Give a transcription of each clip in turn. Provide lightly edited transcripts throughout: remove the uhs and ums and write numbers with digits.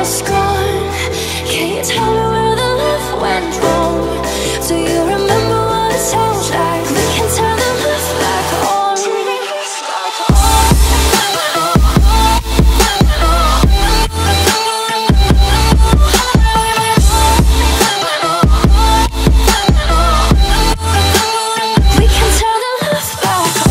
almost gone. Can you tell me where the love went wrong? Do you remember what it sounds like? We can turn the love back on. We can turn the love back on.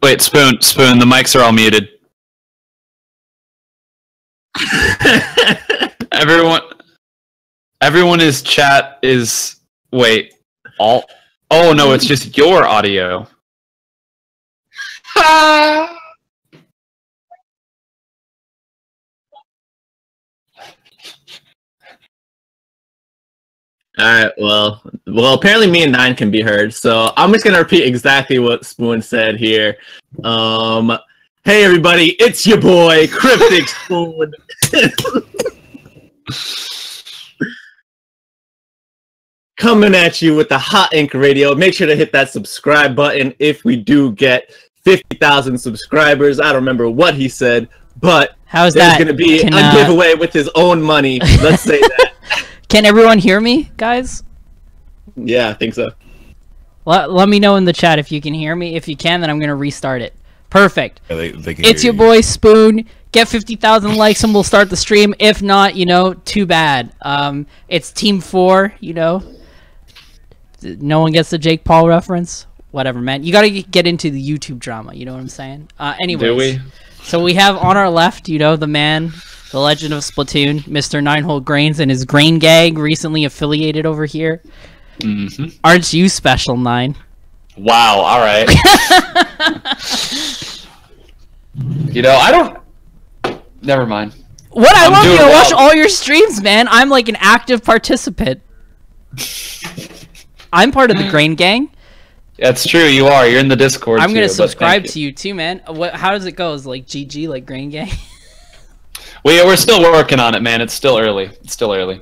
Wait, Spoon, the mics are all muted. Everyone is chat is, wait, all, oh no, it's just your audio. Alright, well, apparently me and Nine can be heard, so I'm just gonna repeat exactly what Spoon said here. Hey everybody, it's your boy, Cryptikspoon. Coming at you with the hot InkRadio. Make sure to hit that subscribe button if we do get 50,000 subscribers. I don't remember what he said, but how's there's that? Gonna be a giveaway with his own money. Let's say that. Can everyone hear me, guys? Yeah, I think so. Let me know in the chat if you can hear me. If you can, then I'm going to restart it. Perfect. Yeah, they can it's hear your boy, Spoon. Get 50,000 likes and we'll start the stream. If not, you know, too bad. It's Team 4, you know. No one gets the Jake Paul reference. Whatever, man. You got to get into the YouTube drama. You know what I'm saying? Anyways. Do we? So we have on our left, you know, the man... the legend of Splatoon, Mr. NinewholeGrains, and his grain gang, recently affiliated over here. Mm-hmm. Aren't you special, Nine? Wow, alright. You know, I don't... Never mind. What? I love you. I watch well. all your streams, man. I'm like an active participant. I'm part of the grain gang. That's true, you are. You're in the Discord I'm going to too, subscribe to you too, man. How does it go? Is it like GG, like grain gang? We're still working on it, man. It's still early. It's still early.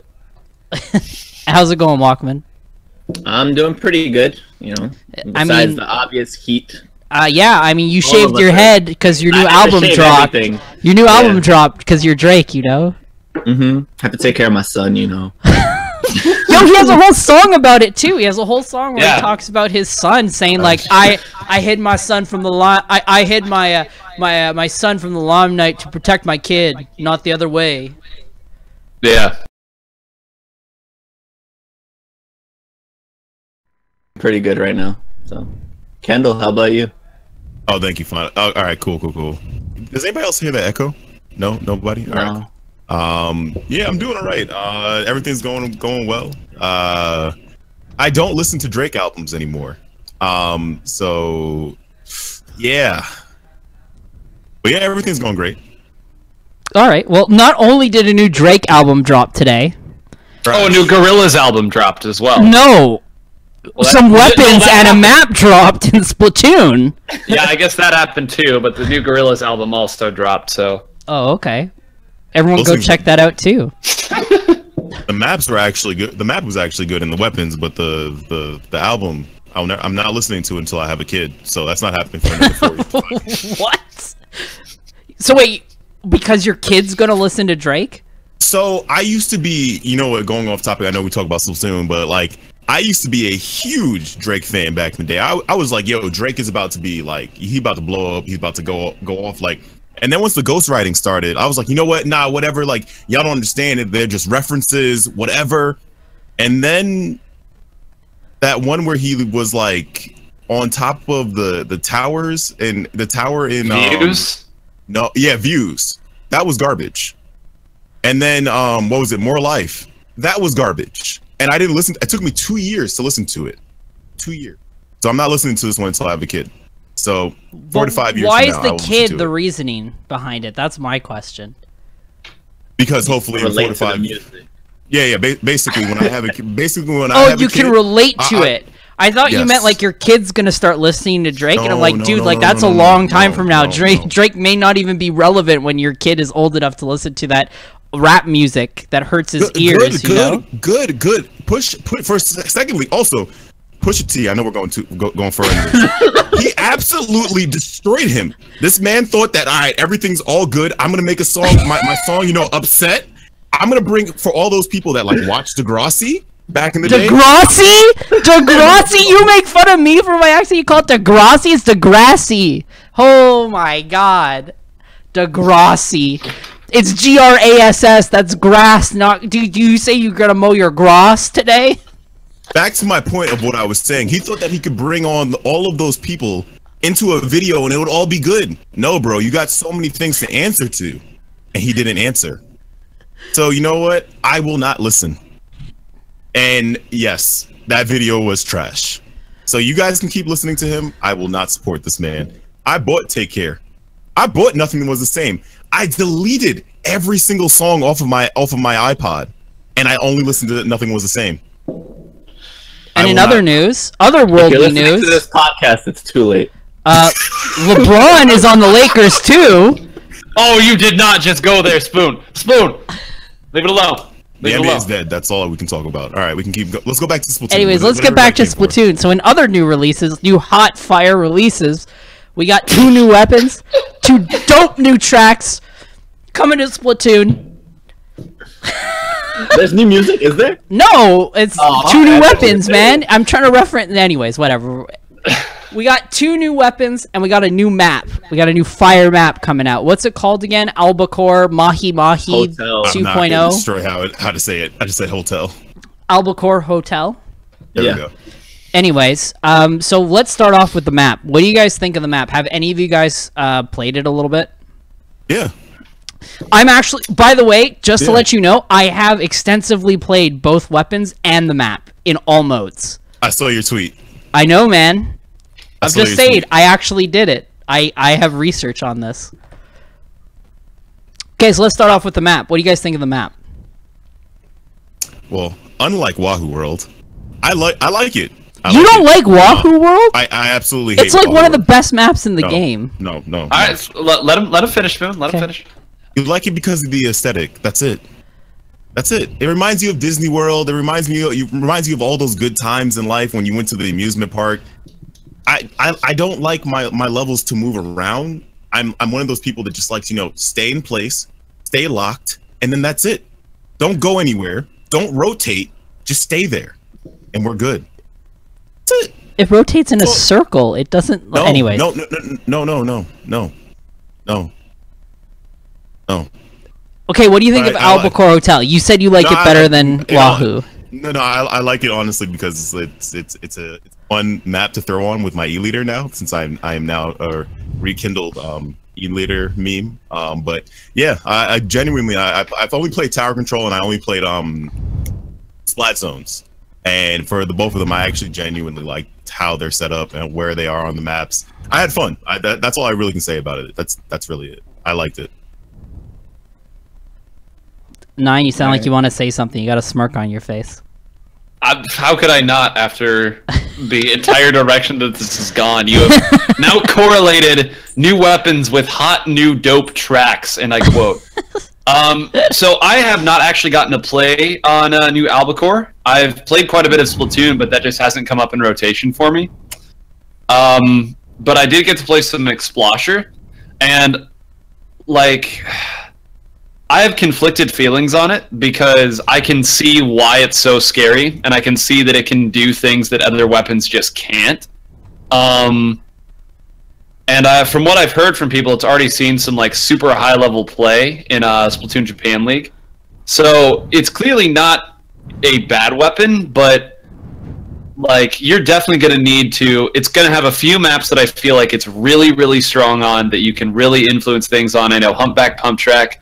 How's it going, Walkman? I'm doing pretty good, you know. Besides the obvious heat. Yeah, I mean, you shaved your head because your new album dropped. Everything. Your new album dropped because you're Drake, you know. Have to take care of my son, you know. Yo, he has a whole song about it too. He has a whole song where he talks about his son, saying like, "I hid my son from the I hid my my son from the limelight to protect my kid, not the other way." Yeah. Pretty good right now. So, Kendall, how about you? Oh, thank you, fine. Oh, all right, cool. Does anybody else hear the echo? No, nobody. No. All right. Yeah, I'm doing all right. Everything's going well. I don't listen to Drake albums anymore. So yeah. But yeah, everything's going great. All right. Well, not only did a new Drake album drop today. Oh, a new Gorillaz album dropped as well. No. Well, some weapons and a map dropped in Splatoon. Yeah, I guess that happened too, but the new Gorillaz album also dropped, so. Oh, okay. Everyone go check that out too. The maps were actually good. The map was actually good in the weapons, but the album, I'm not listening to it until I have a kid. So that's not happening for another 4 years. What? So wait, because your kid's gonna listen to Drake? So I used to be, you know what, going off topic, I know we talk about Splatoon, but like, I used to be a huge Drake fan back in the day. I was like, yo, Drake is about to be like, he about to blow up, he's about to go off like. And then once the ghostwriting started, I was like, you know what? Nah, whatever. Like, y'all don't understand it. They're just references, whatever. And then that one where he was like on top of the towers and the tower in Views? No, yeah, Views. That was garbage. And then what was it? More Life. That was garbage. And I didn't listen. It took me 2 years to listen to it. 2 years. So I'm not listening to this one until I have a kid. So 4 to 5 years. Why from is now, I the will listen kid to the it. reasoning behind it? That's my question. Because hopefully in 4 Relate to to the 5 music. Yeah. Basically, when I have a Oh, you can relate to it. I thought you Yes. meant like your kid's gonna start listening to Drake, and I'm No, like, no, dude, no, like no, that's no, a no, long time no, from now. no, Drake no. Drake may not even be relevant when your kid is old enough to listen to that rap music that hurts his ears. You know? Good. Secondly, also, Pusha T. I know we're going further. He absolutely destroyed him. This man thought that, all right, everything's all good. I'm gonna make a song, my song, you know, Upset. I'm gonna bring for all those people that like watch Degrassi back in the day. Degrassi, you make fun of me for my accent. You call it Degrassi? It's Degrassi. Oh my god, Degrassi. It's Grass. That's grass. Not. Do you say you're gonna mow your grass today? Back to my point of what I was saying. He thought that he could bring on all of those people into a video and it would all be good. No, bro, you got so many things to answer to, and he didn't answer. So you know what? I will not listen. And yes, that video was trash. So you guys can keep listening to him. I will not support this man. I bought Take Care. I bought Nothing Was the Same. I deleted every single song off of my iPod, and I only listened to Nothing Was the Same. And in other news, other If you're worldly listening news, to this podcast, it's too late. LeBron is on the Lakers too. Oh, you did not just go there, Spoon. Spoon, leave it alone. The NBA is dead. That's all we can talk about. All right, we can keep. Let's go back to Splatoon. Anyways, let's get back to Splatoon. So in other new releases, new hot fire releases, we got 2 new weapons, 2 dope new tracks coming to Splatoon. There's new music, is there? No, it's Oh, 2 new okay. weapons, man. I'm trying to reference. Anyways, whatever. We got 2 new weapons and we got a new map. We got a new fire map coming out. What's it called again? Albacore Mahi Mahi Hotel. I'm not gonna 2.0. destroy how to say it. I just said hotel. Albacore Hotel. There Yeah. we go. Anyways, so let's start off with the map. What do you guys think of the map? Have any of you guys played it a little bit? Yeah. I'm actually, by the way, just to Yeah. let you know, I have extensively played both weapons and the map in all modes. I saw your tweet. I know, man. I'm saw just your saying, tweet. I actually did it. I have research on this. Okay, so let's start off with the map. What do you guys think of the map? Well, unlike Wahoo World, I like it. You don't like Wahoo World? I absolutely hate It's like Wahoo one of the World. best maps in the No, game. No. All right, let him finish, Spoon. Let him finish. You like it because of the aesthetic. That's it. That's it. It reminds you of Disney World. It reminds you of all those good times in life when you went to the amusement park. I don't like my levels to move around. I'm one of those people that just likes, stay in place, stay locked, and then that's it. Don't go anywhere. Don't rotate. Just stay there, and we're good. That's it. It rotates in a circle. It doesn't. No, Anyways. No. Okay, what do you think of I like- Albacore Hotel? You said you like No, it better than Wahoo. No, I like it honestly because it's a fun map to throw on with my E-Leader now, since I am now a rekindled E-Leader meme. But yeah, I genuinely I've only played Tower Control and I only played Splat Zones, and for the both of them, I actually genuinely liked how they're set up and where they are on the maps. I had fun. That's all I really can say about it. That's really it. I liked it. Nine, you sound like you want to say something. You got a smirk on your face. How could I not after the entire direction that this has gone? You have now correlated new weapons with hot new dope tracks, and I quote. So I have not actually gotten to play on a new Albacore. I've played quite a bit of Splatoon, but that just hasn't come up in rotation for me. But I did get to play some Explosher, and like, I have conflicted feelings on it because I can see why it's so scary, and I can see that it can do things that other weapons just can't. And from what I've heard from people, it's already seen some like super high level play in Splatoon Japan League. So it's clearly not a bad weapon, but like, you're definitely going to need to. It's going to have a few maps that I feel like it's really, really strong on, that you can really influence things on. I know Humpback Pump Track.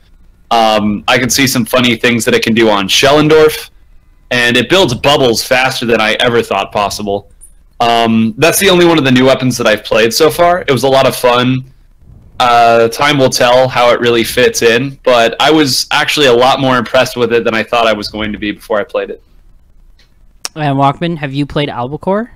I can see some funny things that it can do on Schellendorf, and it builds bubbles faster than I ever thought possible. That's the only one of the new weapons that I've played so far. It was a lot of fun. Time will tell how it really fits in, but I was actually a lot more impressed with it than I thought I was going to be before I played it. And Walkman, have you played Albacore?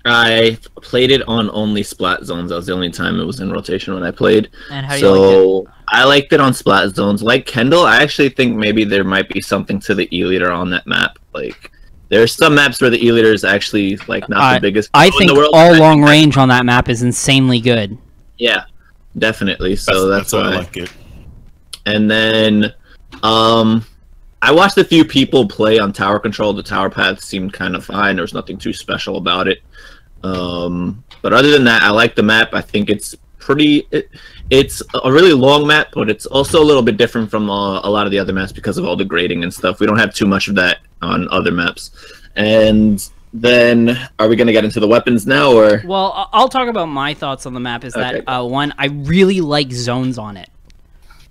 I played it on only Splat Zones. That was the only time it was in rotation when I played. And how do you like it? I liked it on Splat Zones. Like Kendall, I actually think maybe there might be something to the E-liter on that map. Like, there's some maps where the E-liter is actually like not the biggest. I think in the world, all long range on that map is insanely good. Yeah, definitely. So that's why I like it. And then, I watched a few people play on tower control. The tower path seemed kind of fine. There was nothing too special about it. But other than that, I like the map. I think it's pretty. It's a really long map, but it's also a little bit different from a lot of the other maps because of all the grading and stuff. We don't have too much of that on other maps. And then, are we going to get into the weapons now, or? Well, I'll talk about my thoughts on the map. Is that one, I really like zones on it.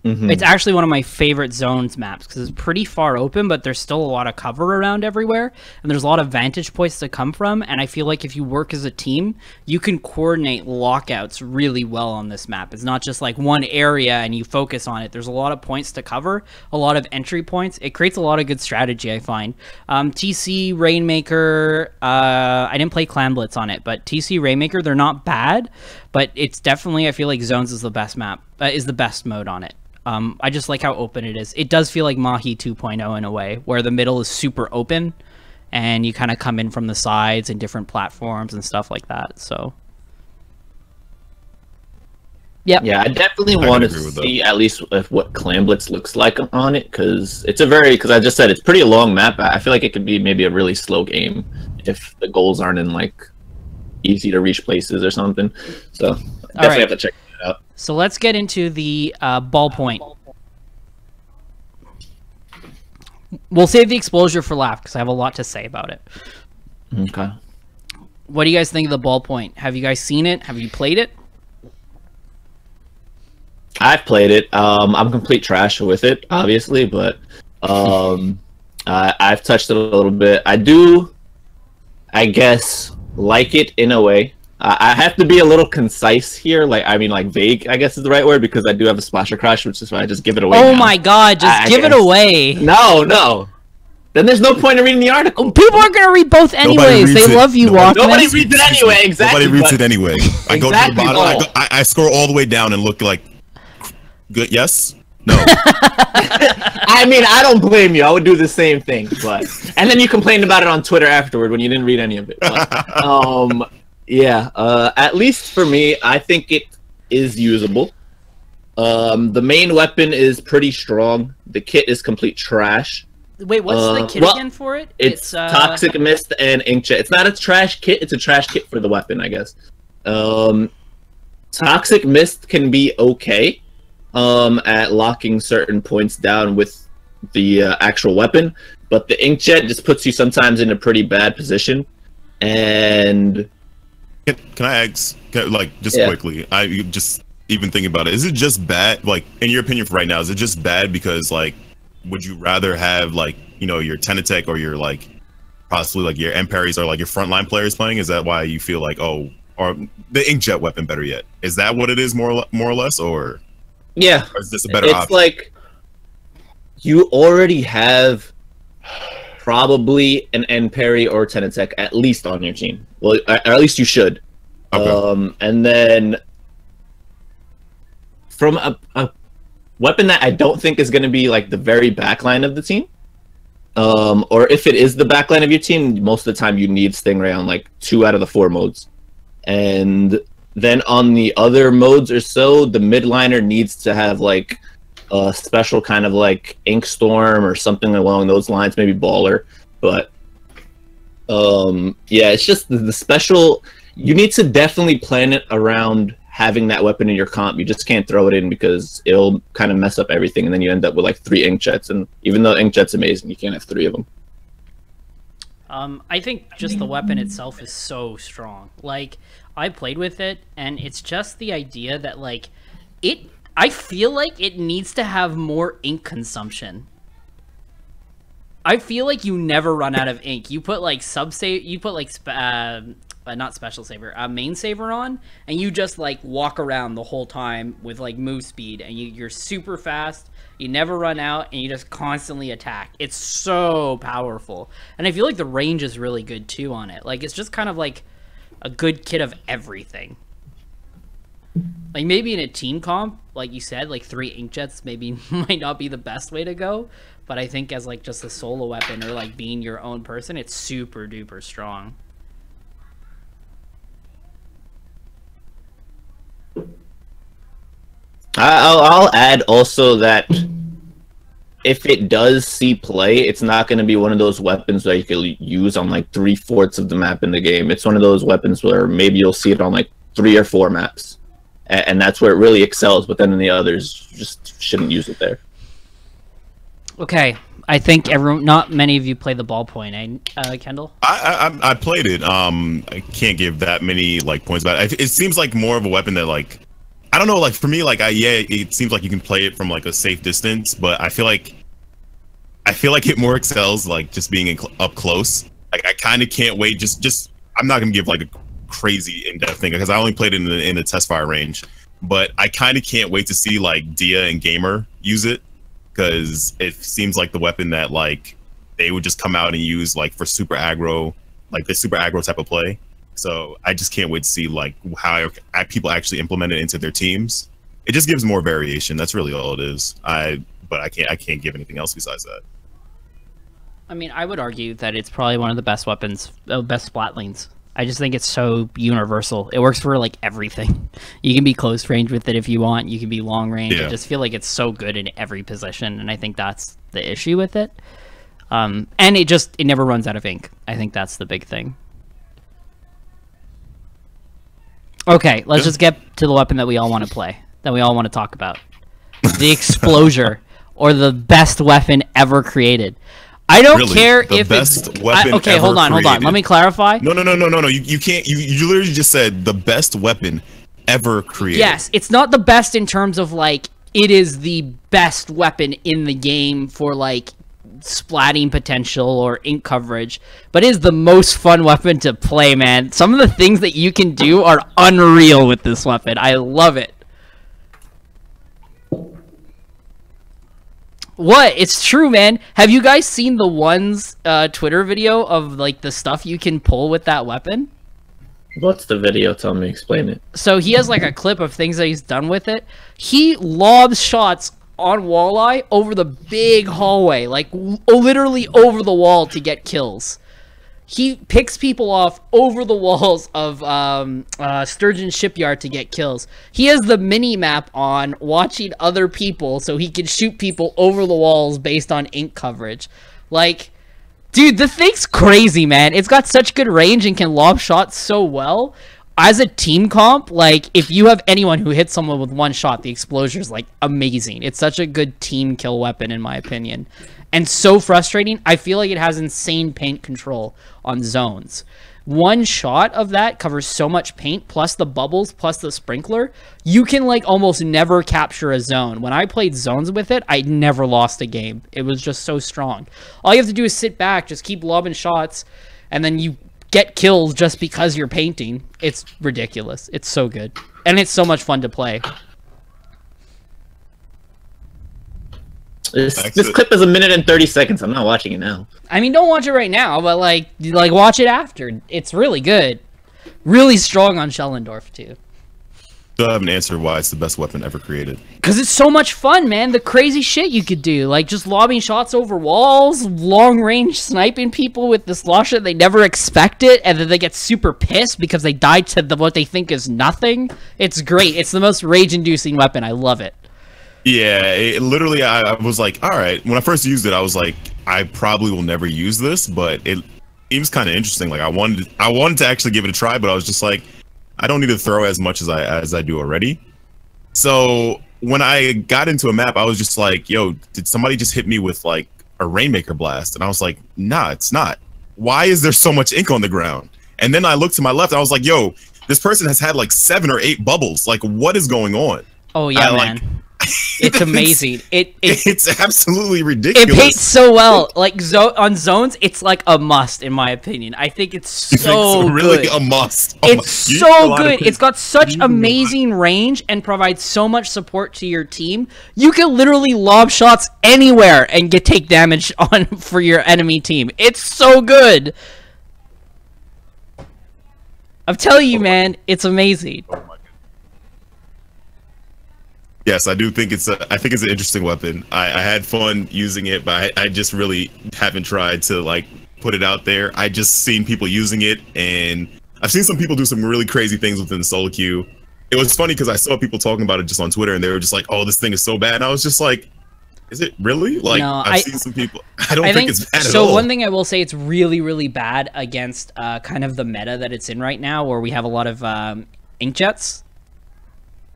It's actually one of my favorite zones maps because it's pretty far open, but there's still a lot of cover around everywhere, and there's a lot of vantage points to come from, and I feel like if you work as a team, you can coordinate lockouts really well on this map. It's not just like one area and you focus on it. There's a lot of points to cover, a lot of entry points. It creates a lot of good strategy, I find. TC, Rainmaker, I didn't play Clan Blitz on it, but TC, Rainmaker, they're not bad, but it's definitely, I feel like Zones is the best map, is the best mode on it. I just like how open it is. It does feel like Mahi 2.0 in a way, where the middle is super open, and you kind of come in from the sides and different platforms and stuff like that. So, yeah, I definitely want to see at least what Clan Blitz looks like on it, because it's because I just said it's pretty long map. I feel like it could be maybe a really slow game if the goals aren't in like easy to reach places or something. So definitely have to check. So let's get into the Ballpoint. We'll save the Explosure for last because I have a lot to say about it. Okay. What do you guys think of the Ballpoint? Have you guys seen it? Have you played it? I've played it. I'm complete trash with it, obviously, but I've touched it a little bit. I do, I guess, like it in a way. I have to be a little concise here. Like, I mean, like vague, I guess is the right word, because I do have a splasher crash, which is why I just give it away. Oh now. my god, just give it away. No. Then there's no point in reading the article. People are going to read both anyways. They love you, Walkman. Nobody reads it anyway, exactly. Nobody reads it anyway. I go to the bottom, I scroll all the way down and look like, good, yes? No. I mean, I don't blame you. I would do the same thing. And then you complained about it on Twitter afterward when you didn't read any of it. But, yeah, at least for me, I think it is usable. The main weapon is pretty strong. The kit is complete trash. Wait, what's the kit again for it? It's Toxic Mist and Inkjet. It's not a trash kit, it's a trash kit for the weapon, I guess. Toxic Mist can be okay at locking certain points down with the actual weapon, but the Inkjet just puts you sometimes in a pretty bad position. And Can I ask, quickly, I just even thinking about it, is it just bad, like, in your opinion for right now, is it just bad because, like, would you rather have, like, you know, your Tenatech or your, like, possibly, like, your Emperies or, like, your frontline players playing? Is that why you feel like, oh, or the Inkjet weapon, better yet? Is that what it is, more or less, or? Yeah. Or is this a better option? It's like, you already have probably an Empery or Tenatech at least on your team. Well, or at least you should. Okay. And then from a weapon that I don't think is going to be like the very back line of the team, or if it is the back line of your team, most of the time you need Stingray on like 2 out of the 4 modes. And then on the other modes or so, the midliner needs to have like a special kind of like Inkstorm or something along those lines, maybe Baller. But yeah, it's just the special. You need to definitely plan it around having that weapon in your comp. You just can't throw it in because it'll kind of mess up everything, and then you end up with like 3 Inkjets. And even though Inkjet's amazing, you can't have 3 of them. I think just the weapon itself is so strong. Like, I played with it, and it's just the idea that like I feel like it needs to have more ink consumption. I feel like you never run out of ink. You put like not special saver, main saver on, and you just like walk around the whole time with like move speed, and you're super fast. You never run out, and you just constantly attack. It's so powerful, and I feel like the range is really good too on it. Like it's just kind of like a good kit of everything. Like maybe in a team comp, like you said, like 3 inkjets maybe might not be the best way to go, but I think as like just a solo weapon or like being your own person, it's super duper strong. I'll add also that if it does see play, it's not going to be one of those weapons that you can use on like 3/4 of the map in the game. It's one of those weapons where maybe you'll see it on like 3 or 4 maps, and that's where it really excels. But then in the others, you just shouldn't use it there. Okay, I think not many of you play the ballpoint, Kendall? I played it. I can't give that many like points about it. It seems like more of a weapon that like, I don't know, like for me, like it seems like you can play it from like a safe distance, but I feel like it more excels like just being up close. Like I kind of can't wait. Just I'm not gonna give like a crazy in-depth thing because I only played it in the test fire range, but I kind of can't wait to see like Dia and Gamer use it, because it seems like the weapon that like they would just come out and use like for super aggro, like the super aggro type of play. So I just can't wait to see like how people actually implement it into their teams. It just gives more variation. That's really all it is. But I can't give anything else besides that. I mean, I would argue that it's probably one of the best weapons, best splat lanes. I just think it's so universal. It works for like everything. You can be close range with it if you want. You can be long range. Yeah. I just feel like it's so good in every position, and I think that's the issue with it. And it never runs out of ink. I think that's the big thing. Okay, let's just get to the weapon that we all want to play, that we all want to talk about. The Explosher, or the best weapon ever created. I don't care if it's okay. Hold on. Let me clarify. No. You can't. You literally just said the best weapon ever created. Yes, it's not the best in terms of like it is the best weapon in the game for like splatting potential or ink coverage, but it is the most fun weapon to play, man. Some of the things that you can do are unreal with this weapon. I love it. What? It's true, man. Have you guys seen the one's Twitter video of like the stuff you can pull with that weapon? What's the video? Tell me, explain it. So he has like a clip of things that he's done with it. He lobs shots on walleye over the big hallway, like literally over the wall to get kills. He picks people off over the walls of Sturgeon Shipyard to get kills. He has the mini map on watching other people so he can shoot people over the walls based on ink coverage. Like, dude, the thing's crazy, man. It's got such good range and can lob shots so well. As a team comp, like, if you have anyone who hits someone with one shot, the Explosher is, like, amazing. It's such a good team kill weapon, in my opinion. And so frustrating. I feel like it has insane paint control on zones. One shot of that covers so much paint, plus the bubbles, plus the sprinkler. You can, like, almost never capture a zone. When I played zones with it, I never lost a game. It was just so strong. All you have to do is sit back, just keep lobbing shots, and then you get kills just because you're painting. It's ridiculous. It's so good. And it's so much fun to play. This clip is 1 minute and 30 seconds. I'm not watching it now. I mean, don't watch it right now, but like watch it after. It's really good. Really strong on Schellendorf too. Still haven't answered why it's the best weapon ever created. Because it's so much fun, man. The crazy shit you could do. Like, just lobbing shots over walls, long-range sniping people with this law shit. They never expect it, and then they get super pissed because they died to what they think is nothing. It's great. It's the most rage-inducing weapon. I love it. Yeah, literally, I was like, all right. When I first used it, I was like, I probably will never use this, but it was kind of interesting. Like, I wanted to actually give it a try, but I was just like, I don't need to throw as much as I do already. So when I got into a map, I was just like, yo, did somebody just hit me with like a Rainmaker blast? And I was like, nah, it's not. Why is there so much ink on the ground? And then I looked to my left, I was like, yo, this person has had like 7 or 8 bubbles. Like, what is going on? Oh yeah, man. It's amazing. It's absolutely ridiculous. It paints so well. Like on zones, it's like a must in my opinion. I think it's so really good. a must. It's so good. It's got such amazing range and provides so much support to your team. You can literally lob shots anywhere and take damage on for your enemy team. It's so good. I'm telling you, man, it's amazing. Yes, I do think it's I think it's an interesting weapon. I had fun using it, but I just really haven't tried to like put it out there. I just seen people using it, and I've seen some people do some really crazy things within the solo queue. It was funny because I saw people talking about it just on Twitter, and they were just like, "Oh, this thing is so bad," and I was just like, "Is it really?" Like, no, I've seen some people. I don't think it's bad at all. So one thing I will say, it's really, really bad against kind of the meta that it's in right now, where we have a lot of inkjets.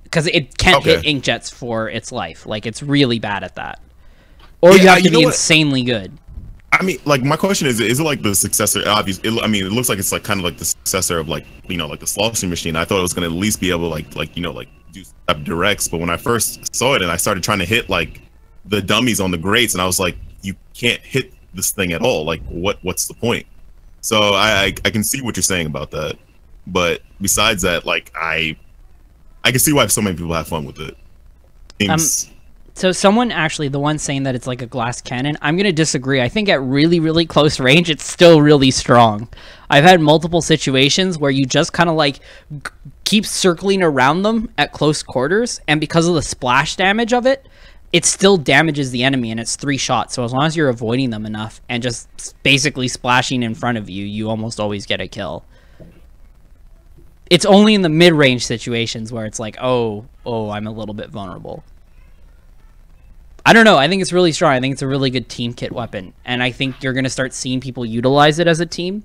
Because it can't hit inkjets for its life. Like, it's really bad at that. Or you have to be insanely good. I mean, like, my question is it like the successor? Obviously, I mean, it looks like it's like kind of like the successor of like, you know, like the sloshing machine. I thought it was gonna at least be able to like you know, like do step directs. But when I first saw it and I started trying to hit like the dummies on the grates, and I was like, you can't hit this thing at all. Like, what's the point? So I can see what you're saying about that. But besides that, like, I can see why so many people have fun with it. So someone actually, the one saying that it's like a glass cannon, I'm going to disagree. I think at really, really close range, it's still really strong. I've had multiple situations where you just kind of like keep circling around them at close quarters, and because of the splash damage of it, it still damages the enemy, and it's 3 shots. So as long as you're avoiding them enough and just basically splashing in front of you, you almost always get a kill. It's only in the mid-range situations where it's like, oh, I'm a little bit vulnerable. I don't know. I think it's really strong. I think it's a really good team kit weapon. And I think you're going to start seeing people utilize it as a team.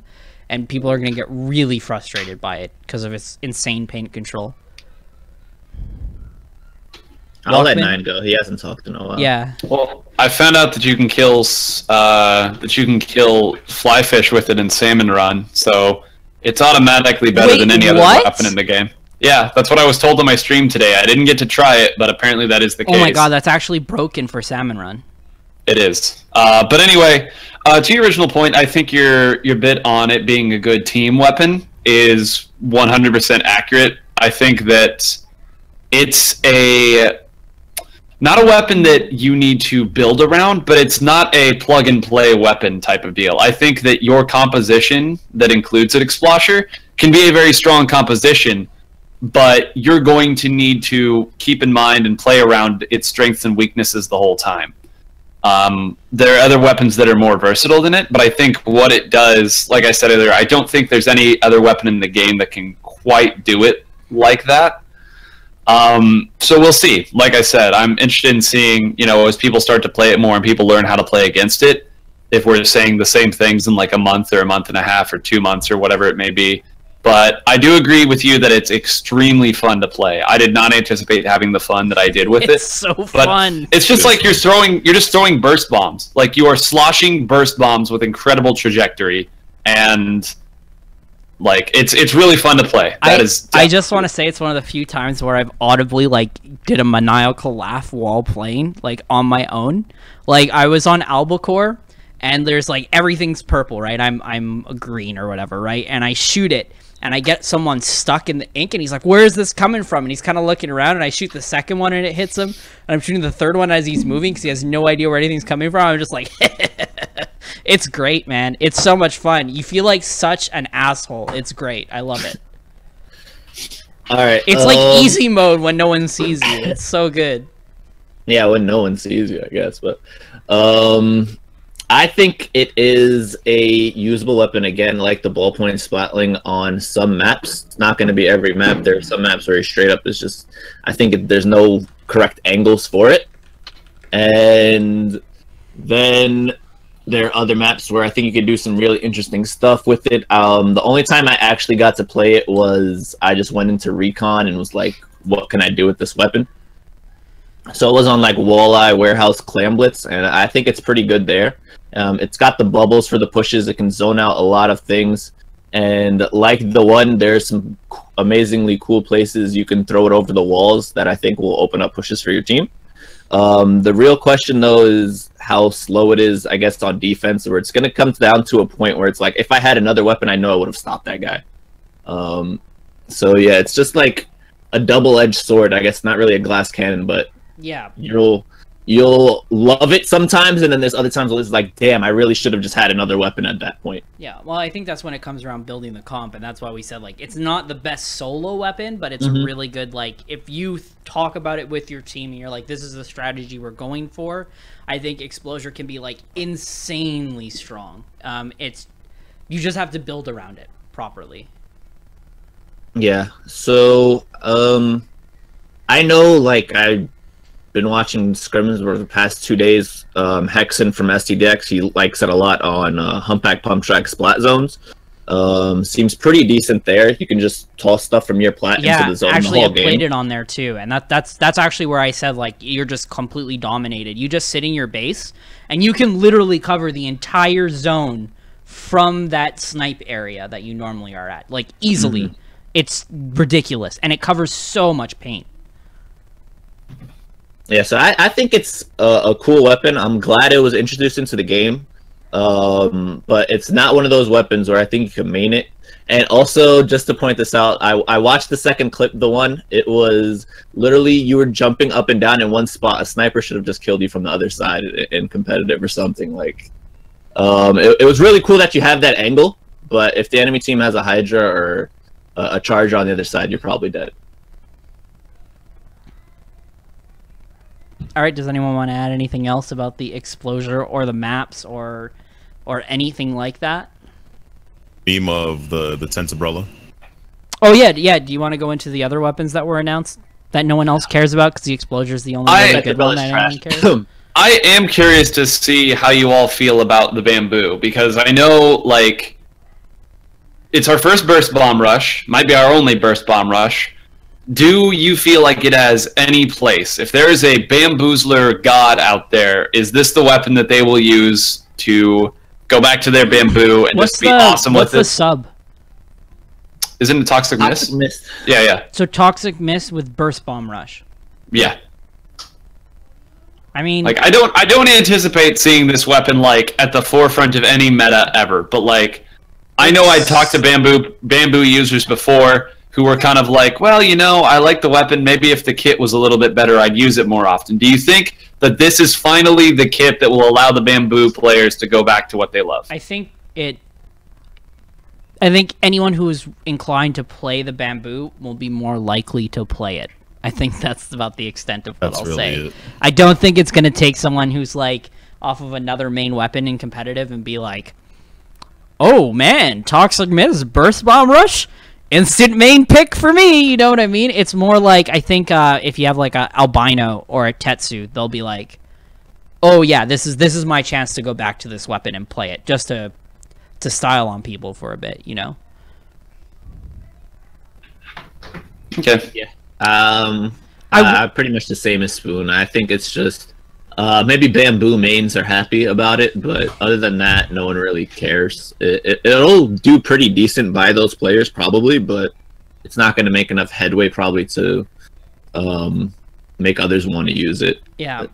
And people are going to get really frustrated by it because of its insane paint control. I'll let Nine go. He hasn't talked in a while. Yeah. Well, I found out that you can kill flyfish with it in Salmon Run. So... it's automatically better than any other weapon in the game. Yeah, that's what I was told on my stream today. I didn't get to try it, but apparently that is the case. Oh my god, that's actually broken for Salmon Run. It is. But anyway, to your original point, I think your bit on it being a good team weapon is 100% accurate. I think that it's not a weapon that you need to build around, but it's not a plug-and-play weapon type of deal. I think that your composition that includes an Explosher can be a very strong composition, but you're going to need to keep in mind and play around its strengths and weaknesses the whole time. There are other weapons that are more versatile than it, but I think what it does, like I said earlier, I don't think there's any other weapon in the game that can quite do it like that. So we'll see. Like I said, I'm interested in seeing, you know, as people start to play it more and people learn how to play against it, if we're saying the same things in like a month or a month and a half or 2 months or whatever it may be. But I do agree with you that it's extremely fun to play. I did not anticipate having the fun that I did with it. It's so fun. It's just like you're just throwing burst bombs. Like you are sloshing burst bombs with incredible trajectory, and like it's really fun to play. I just want to say it's one of the few times where I've audibly like did a maniacal laugh while playing, like on my own. Like I was on Albacore, and there's like everything's purple, right? I'm a green or whatever, right? And I shoot it, and I get someone stuck in the ink, and he's like, "Where is this coming from?" And he's kind of looking around, and I shoot the second one, and it hits him. And I'm shooting the third one as he's moving because he has no idea where anything's coming from. I'm just like, it's great, man. It's so much fun. You feel like such an asshole. It's great. I love it. All right. It's like easy mode when no one sees you. It's so good. Yeah, when no one sees you, I guess. But I think it is a usable weapon, again, like the ballpoint splatling on some maps. It's not going to be every map. There are some maps where straight up is just, I think there's no correct angles for it. And then there are other maps where I think you could do some really interesting stuff with it. The only time I actually got to play it was I just went into Recon and was like, what can I do with this weapon? So it was on like Walleye, Warehouse, Clam Blitz, and I think it's pretty good there. It's got the bubbles for the pushes. It can zone out a lot of things. And like the one, there's some amazingly cool places you can throw it over the walls that I think will open up pushes for your team. The real question though is how slow it is, I guess, on defense, where it's going to come down to a point where it's like, if I had another weapon, I know I would have stopped that guy. So yeah, it's just like a double-edged sword. I guess not really a glass cannon, but yeah, you'll love it sometimes, and then there's other times where it's like, damn, I really should have just had another weapon at that point. Yeah, well, I think that's when it comes around building the comp, and that's why we said, like, it's not the best solo weapon, but it's a really good, like, if you talk about it with your team and you're like, this is the strategy we're going for, I think Explosure can be, like, insanely strong. You just have to build around it properly. Yeah, so, I know, like, I've been watching scrims for the past 2 days. Hexen from StDx, he likes it a lot on Humpback Pump Track Splat Zones. Seems pretty decent there. You can just toss stuff from your plat into the zone actually, the whole I played game. it on there too, and that's actually where I said, like, you're just completely dominated. You just sit in your base, and you can literally cover the entire zone from that snipe area that you normally are at, like, easily. It's ridiculous, and it covers so much paint. Yeah, so I think it's a cool weapon. I'm glad it was introduced into the game, but it's not one of those weapons where I think you can main it. And also, just to point this out, I watched the second clip, the one. It was literally you were jumping up and down in one spot. A sniper should have just killed you from the other side in competitive or something. Like, it was really cool that you have that angle, but if the enemy team has a Hydra or a Charger on the other side, you're probably dead. All right, does anyone want to add anything else about the Explosure or the maps or anything like that? Meme of the tent umbrella. Oh yeah. Do you want to go into the other weapons that were announced that no one else cares about because the Exploser is the only really good one that anyone cares? I am curious to see how you all feel about the bamboo, because I know, like, it's our first burst bomb rush, might be our only burst bomb rush. Do you feel like it has any place? If there is a bamboozler god out there, is this the weapon that they will use to go back to their bamboo and just be awesome with it? What's the sub? Isn't it Toxic Mist? Toxic Mist. Yeah. So Toxic Mist with burst bomb rush. Yeah. I mean, like, I don't anticipate seeing this weapon, like, at the forefront of any meta ever, but, like, I know I talked to bamboo users before who were kind of like, well, you know, I like the weapon. Maybe if the kit was a little bit better, I'd use it more often. Do you think that this is finally the kit that will allow the bamboo players to go back to what they love? I think anyone who is inclined to play the bamboo will be more likely to play it. I think that's about the extent of what I'll say. It. I don't think it's going to take someone who's, like, off of another main weapon in competitive and be like, oh man, Toxic Mist, Burst Bomb Rush, instant main pick for me, you know what I mean? It's more like, I think if you have, like, a Albino or a Tetsu, they'll be like, oh yeah, this is my chance to go back to this weapon and play it, just to style on people for a bit, you know? Okay. Yeah. Pretty much the same as Spoon. I think it's just maybe bamboo mains are happy about it, but other than that, no one really cares. It'll do pretty decent by those players probably, but it's not going to make enough headway probably to make others want to use it. Yeah. But,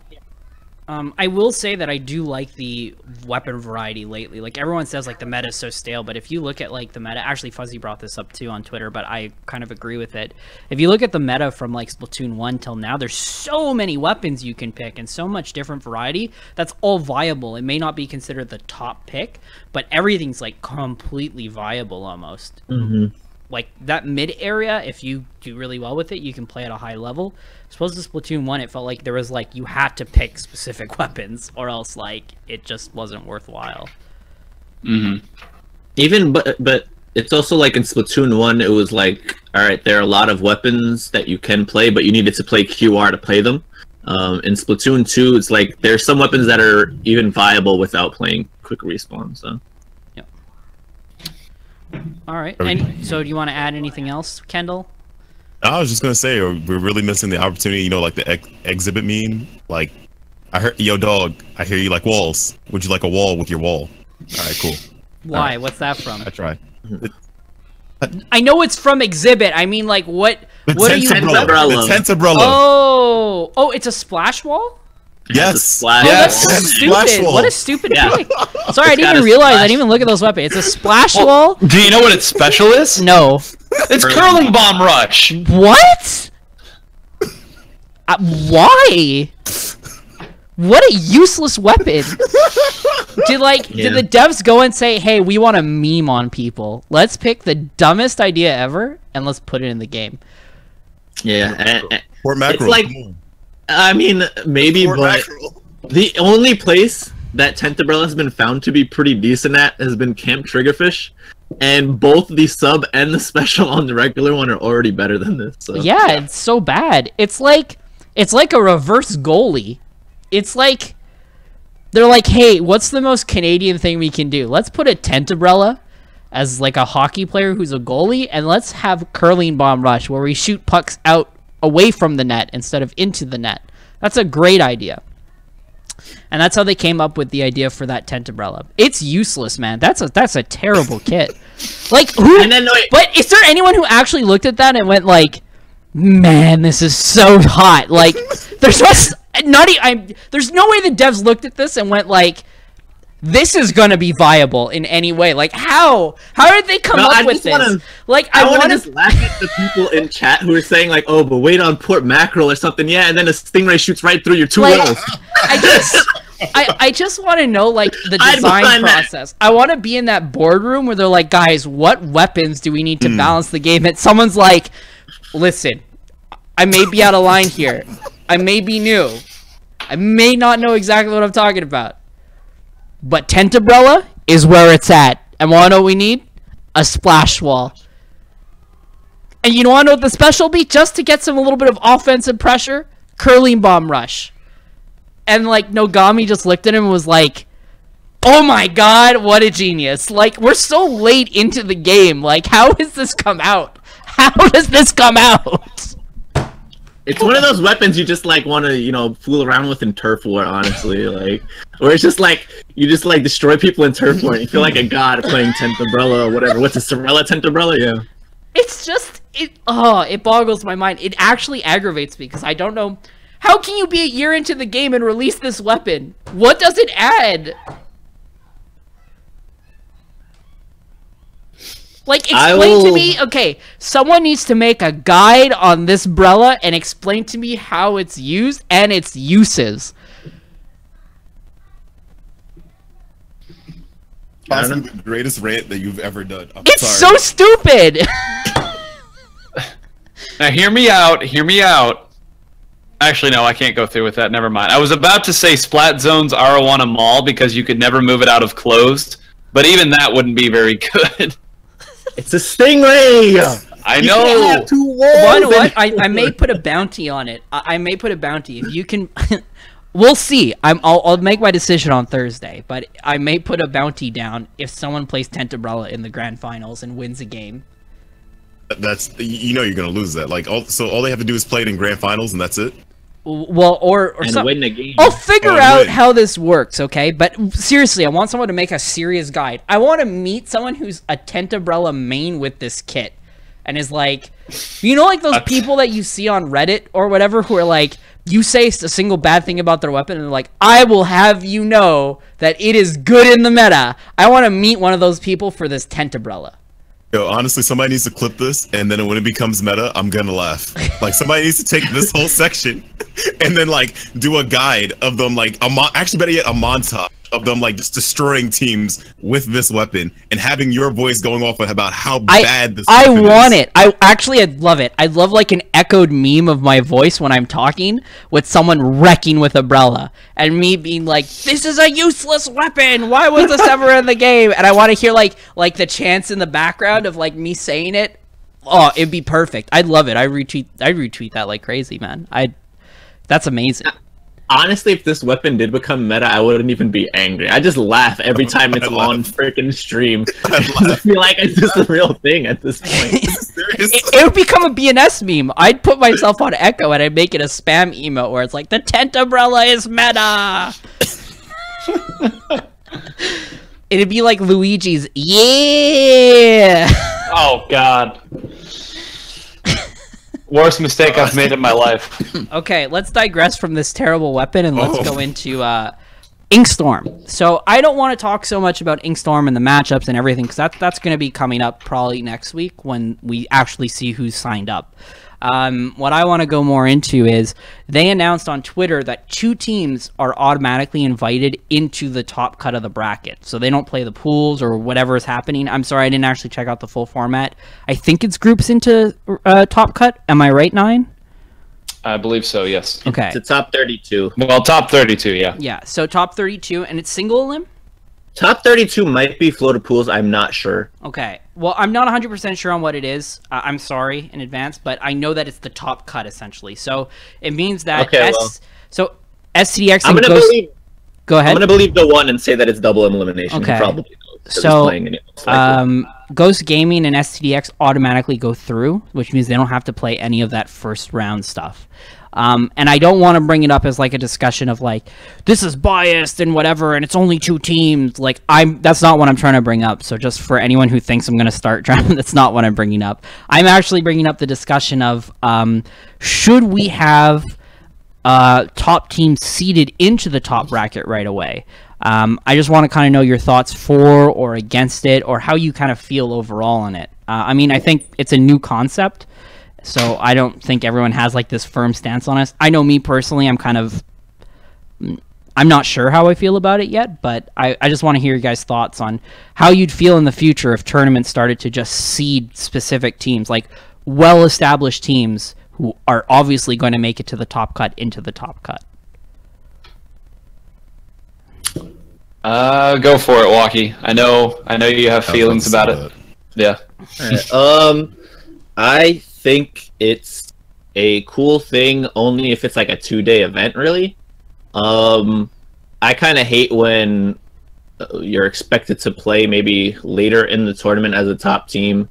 I will say that I do like the weapon variety lately. Like, everyone says, like, the meta is so stale, but if you look at, like, the meta... Actually, Fuzzy brought this up, too, on Twitter, but I kind of agree with it. If you look at the meta from, like, Splatoon 1 till now, there's so many weapons you can pick and so much different variety that's all viable. It may not be considered the top pick, but everything's, like, completely viable almost. mm-hmm. Like, that mid area, if you do really well with it, you can play at a high level. Suppose to Splatoon 1, it felt like there was, like, you had to pick specific weapons, or else, like, it just wasn't worthwhile. Mm-hmm. Even, but it's also like in Splatoon 1, it was like, alright, there are a lot of weapons that you can play, but you needed to play QR to play them. In Splatoon 2, it's like, there's some weapons that are even viable without playing quick respawn, so... All right. And so, do you want to add anything else, Kendall? I was just gonna say we're really missing the opportunity. You know, like the exhibit meme. Like, I heard, yo, dog. I hear you like walls. Would you like a wall with your wall? All right, cool. Why? Right. What's that from? I try. I know it's from Exhibit. I mean, like, what? What are you? umbrella. The tent umbrella. Oh, it's a splash wall. Yes. Splash. Oh, Yes. that's so Splash stupid. wall. What a stupid Yeah. pick. Sorry, I didn't got even a realize. I splash. didn't even look at those weapons. It's a splash wall? Do you know what its special is? No. It's curling bomb rush. What? Why? What a useless weapon. Did the devs go and say, hey, we want a meme on people. Let's pick the dumbest idea ever and let's put it in the game. Yeah. Port mackerel. It's like, come on. I mean, maybe, Port but mackerel. the only place that tent umbrella has been found to be pretty decent at has been Camp Triggerfish, and both the sub and the special on the regular one are already better than this. So. Yeah, it's so bad. It's like a reverse goalie. It's like they're like, hey, what's the most Canadian thing we can do? Let's put a tent umbrella as like a hockey player who's a goalie, and let's have curling bomb rush where we shoot pucks out away from the net instead of into the net. That's a great idea. And that's how they came up with the idea for that tent umbrella. It's useless, man. That's a terrible kit. Like who? And then, no, wait. But is there anyone who actually looked at that and went like, "Man, this is so hot"? Like, there's there's no way the devs looked at this and went like, "This is gonna be viable in any way." Like, how did they come up with this? I want to just laugh at the people in chat who are saying like, "Oh, but wait on port mackerel or something." Yeah, and then a stingray shoots right through your two rolls. I just want to know like the design process. I want to be in that boardroom where they're like, guys, what weapons do we need to balance the game? And someone's like, listen, I may be out of line here. I may be new. I may not know exactly what I'm talking about. But tent umbrella is where it's at. And want to know what we need? A splash wall. And you want to know what the special be? Just to get a little bit of offensive pressure? Curling bomb rush. And like Nogami just looked at him and was like, oh my god, what a genius. Like, we're so late into the game. Like, how has this come out? How does this come out? It's one of those weapons you just like want to, fool around with in turf war, honestly. Like, or it's just like you just like destroy people in turf war and you feel like a god playing tent umbrella or whatever. What's a Sorella tent umbrella? Yeah. It's just it boggles my mind. It actually aggravates me because I don't know. How can you be a year into the game and release this weapon? What does it add? Like, explain to me, okay, someone needs to make a guide on this umbrella and explain to me how it's used and its uses. Possibly the greatest rant that you've ever done. It's so stupid! Now, hear me out. Actually, no, I can't go through with that. Never mind. I was about to say Splat Zone's Arowana Mall because you could never move it out of closed, but even that wouldn't be very good. It's a stingray! I You know! can't have two walls Well, you know what? and- I may put a bounty on it. I may put a bounty. If you can... We'll see. I'll make my decision on Thursday, but I may put a bounty down if someone plays Tent Umbrella in the grand finals and wins a game. That's you're gonna lose that. Like all they have to do is play it in grand finals and that's it. Well, or and some, win the game. I'll figure and out win. how this works, okay? But seriously, I want someone to make a serious guide. I want to meet someone who's a Tent Umbrella main with this kit, and is like, like those people that you see on Reddit or whatever who are like, you say a single bad thing about their weapon, and they're like, I will have you know that it is good in the meta. I want to meet one of those people for this Tent Umbrella. Yo, honestly, somebody needs to clip this, and then when it becomes meta, I'm gonna laugh. Like, somebody needs to take this whole section, and then, like, do a guide of them, like, actually, better yet, a montage of them, like, just destroying teams with this weapon, and having your voice going off about how bad this weapon is. I want it. I'd love it. I'd love, like, an echoed meme of my voice when I'm talking with someone wrecking with Umbrella, and me being like, this is a useless weapon! Why was this ever in the game? And I want to hear, like the chants in the background of, like, me saying it. Oh, it'd be perfect. I'd love it. I retweet that like crazy, man. That's amazing. Honestly, if this weapon did become meta, I wouldn't even be angry. I just laugh every time it's on freaking stream. I feel like it's just a real thing at this point. It would become a BNS meme. I'd put myself on Echo and I'd make it a spam emote where it's like, the Tent Umbrella is meta! It'd be like Luigi's, yeah! Oh, God. Worst mistake I've made in my life. Okay, let's digress from this terrible weapon and let's go into Inkstorm. So I don't want to talk so much about Inkstorm and the matchups and everything because that's going to be coming up probably next week when we actually see who's signed up. What I want to go more into is they announced on Twitter that 2 teams are automatically invited into the top cut of the bracket. So they don't play the pools or whatever is happening. I'm sorry, I didn't actually check out the full format. I think it's groups into top cut. Am I right, 9? I believe so, yes. Okay. It's a top 32. Well, top 32, yeah. Yeah, so top 32, and it's single elim? Top 32 might be floated pools. I'm not sure. Okay. Well, I'm not 100% sure on what it is. I'm sorry in advance, but I know that it's the top cut, essentially. So it means that so StDx and Ghost... Go ahead. I'm going to believe the one and say that it's double elimination. Okay. Probably so, Ghost Gaming and StDx automatically go through, which means they don't have to play any of that first round stuff. And I don't want to bring it up as like a discussion of like this is biased and whatever, and it's only 2 teams. Like that's not what I'm trying to bring up. So just for anyone who thinks I'm going to start drama, that's not what I'm bringing up. I'm actually bringing up the discussion of should we have top teams seeded into the top bracket right away. I just want to kind of know your thoughts for or against it, or how you kind of feel overall on it. I mean, I think it's a new concept. So I don't think everyone has like this firm stance on us. I know me personally, I'm not sure how I feel about it yet, but I just want to hear you guys' thoughts on how you'd feel in the future if tournaments started to just seed specific teams, like well-established teams who are obviously going to make it to the top cut into the top cut. Go for it, Walkie. I know you have feelings about it. Yeah. All right. I think it's a cool thing only if it's like a 2-day event, really. I kind of hate when you're expected to play maybe later in the tournament as a top team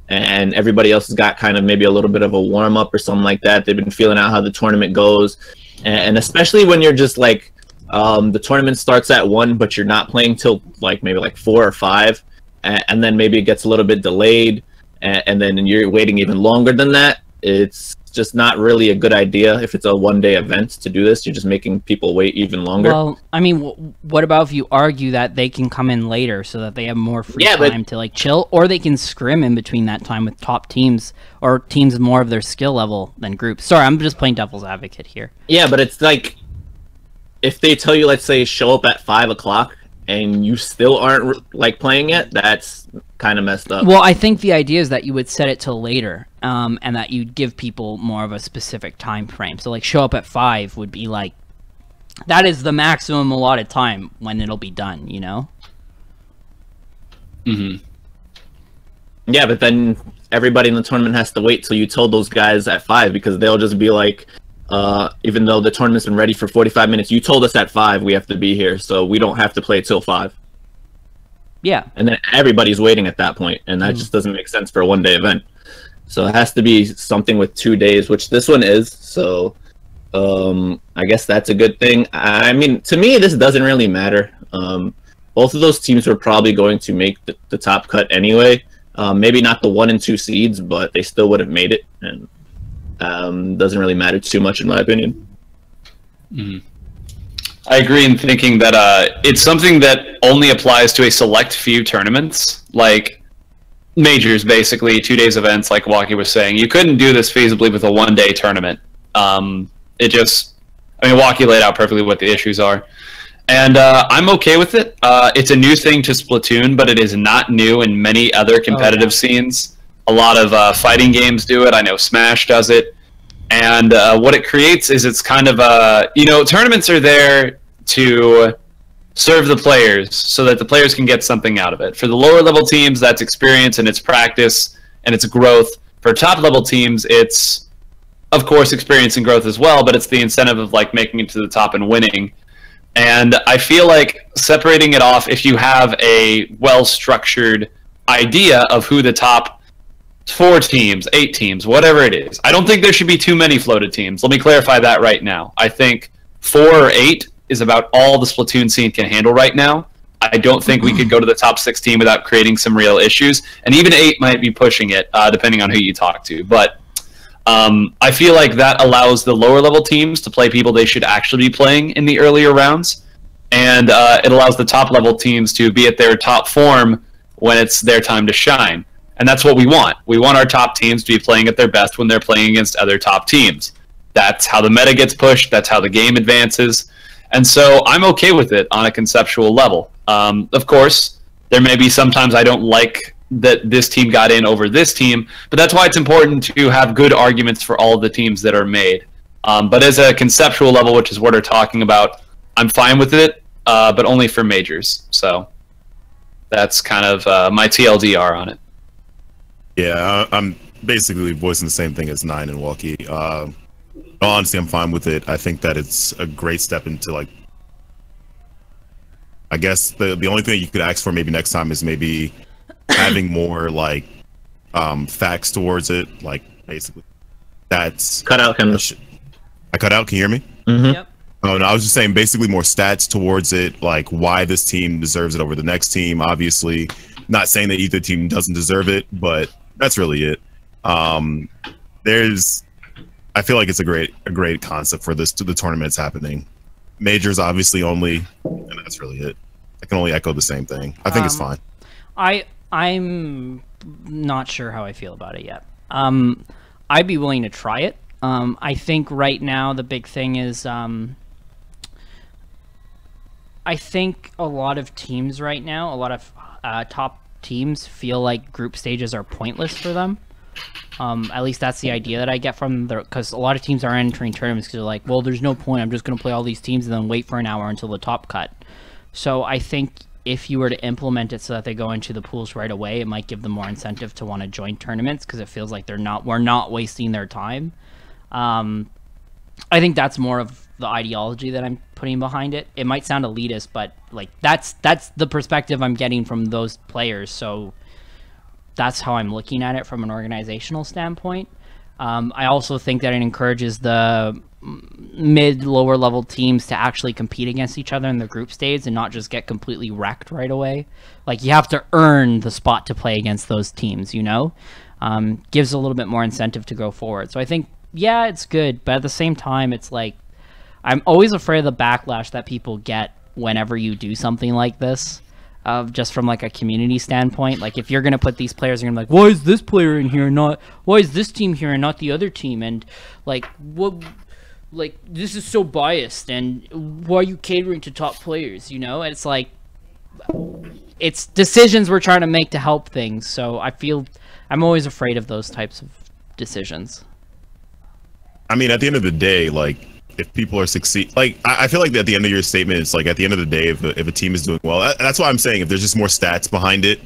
and everybody else has got kind of maybe a little bit of a warm-up or something like that. They've been feeling out how the tournament goes, and especially when you're just like the tournament starts at 1 but you're not playing till like maybe like 4 or 5, and then maybe it gets a little bit delayed, and then you're waiting even longer than that. It's just not really a good idea if it's a 1-day event to do this. You're just making people wait even longer. Well, I mean, what about if you argue that they can come in later so that they have more free time to like chill, or they can scrim in between that time with top teams or teams more of their skill level than groups? Sorry, I'm just playing devil's advocate here. Yeah, but it's like if they tell you, let's say, show up at 5 o'clock and you still aren't like playing it, that's kind of messed up. Well, I think the idea is that you would set it till later, and that you'd give people more of a specific time frame. So like show up at 5 would be like, that is the maximum allotted time when it'll be done, you know? Mm-hmm. Yeah, but then everybody in the tournament has to wait till you told those guys at 5, because they'll just be like, even though the tournament's been ready for 45 minutes, you told us at 5 we have to be here, so we don't have to play till 5. Yeah. And then everybody's waiting at that point, and that just doesn't make sense for a 1-day event. So it has to be something with 2 days, which this one is, so I guess that's a good thing. I mean, to me, this doesn't really matter. Both of those teams were probably going to make the top cut anyway. Maybe not the 1 and 2 seeds, but they still would have made it, and doesn't really matter too much in my opinion. Mm-hmm. I agree in thinking that it's something that only applies to a select few tournaments, like majors, basically 2 days events, like Walkie was saying. You couldn't do this feasibly with a 1-day tournament. It just, I mean, Walkie laid out perfectly what the issues are, and I'm okay with it. It's a new thing to Splatoon, but it is not new in many other competitive scenes. A lot of fighting games do it. I know Smash does it. And what it creates is it's kind of tournaments are there to serve the players so that the players can get something out of it. For the lower level teams, that's experience and it's practice and it's growth. For top level teams, it's, of course, experience and growth as well, but it's the incentive of like making it to the top and winning. And I feel like separating it off, if you have a well-structured idea of who the top 4 teams, 8 teams, whatever it is. I don't think there should be too many floated teams. Let me clarify that right now. I think 4 or 8 is about all the Splatoon scene can handle right now. I don't think we could go to the top 16 without creating some real issues, and even 8 might be pushing it, depending on who you talk to. But I feel like that allows the lower level teams to play people they should actually be playing in the earlier rounds, and it allows the top level teams to be at their top form when it's their time to shine. And that's what we want. We want our top teams to be playing at their best when they're playing against other top teams. That's how the meta gets pushed. That's how the game advances. And so I'm okay with it on a conceptual level. Of course, there may be sometimes I don't like that this team got in over this team, but that's why it's important to have good arguments for all of the teams that are made. But as a conceptual level, which is what we're talking about, I'm fine with it, but only for majors. So that's kind of my TLDR on it. Yeah, I'm basically voicing the same thing as Nine and Walkie. Honestly, I'm fine with it. I think that it's a great step into, like, I guess the only thing you could ask for maybe next time is maybe having more, like, facts towards it. Like, basically, that's cut out. I cut out. Can you hear me? Mm-hmm. Yep. Oh no, I was just saying basically more stats towards it, like why this team deserves it over the next team. Obviously, not saying that either team doesn't deserve it, but that's really it. I feel like it's a great concept for the tournaments happening. Majors obviously only, and that's really it. I can only echo the same thing. I think it's fine. I'm not sure how I feel about it yet. I'd be willing to try it. I think right now the big thing is I think a lot of teams right now, a lot of top teams feel like group stages are pointless for them. At least that's the idea that I get from them, because a lot of teams are entering tournaments because they're like, well, there's no point. I'm just going to play all these teams and then wait for an hour until the top cut. So I think if you were to implement it so that they go into the pools right away, it might give them more incentive to want to join tournaments because it feels like we're not wasting their time. I think that's more of the ideology that I'm putting behind it. It might sound elitist, but like that's the perspective I'm getting from those players. So that's how I'm looking at it from an organizational standpoint. I also think that it encourages the lower level teams to actually compete against each other in the group stage and not just get completely wrecked right away. Like, you have to earn the spot to play against those teams, you know? Gives a little bit more incentive to go forward. So I think, yeah, it's good, but at the same time, it's like, I'm always afraid of the backlash that people get whenever you do something like this. Just from like a community standpoint, like if you're gonna put these players, you're gonna be like, why is this player in here and not, why is this team here and not the other team, and like, what, like, this is so biased, and why are you catering to top players, you know? And it's like, it's decisions we're trying to make to help things. So I feel I'm always afraid of those types of decisions. I mean, at the end of the day, like, if people are like, I feel like at the end of your statement, it's like, at the end of the day, if a team is doing well, that's why I'm saying if there's just more stats behind it,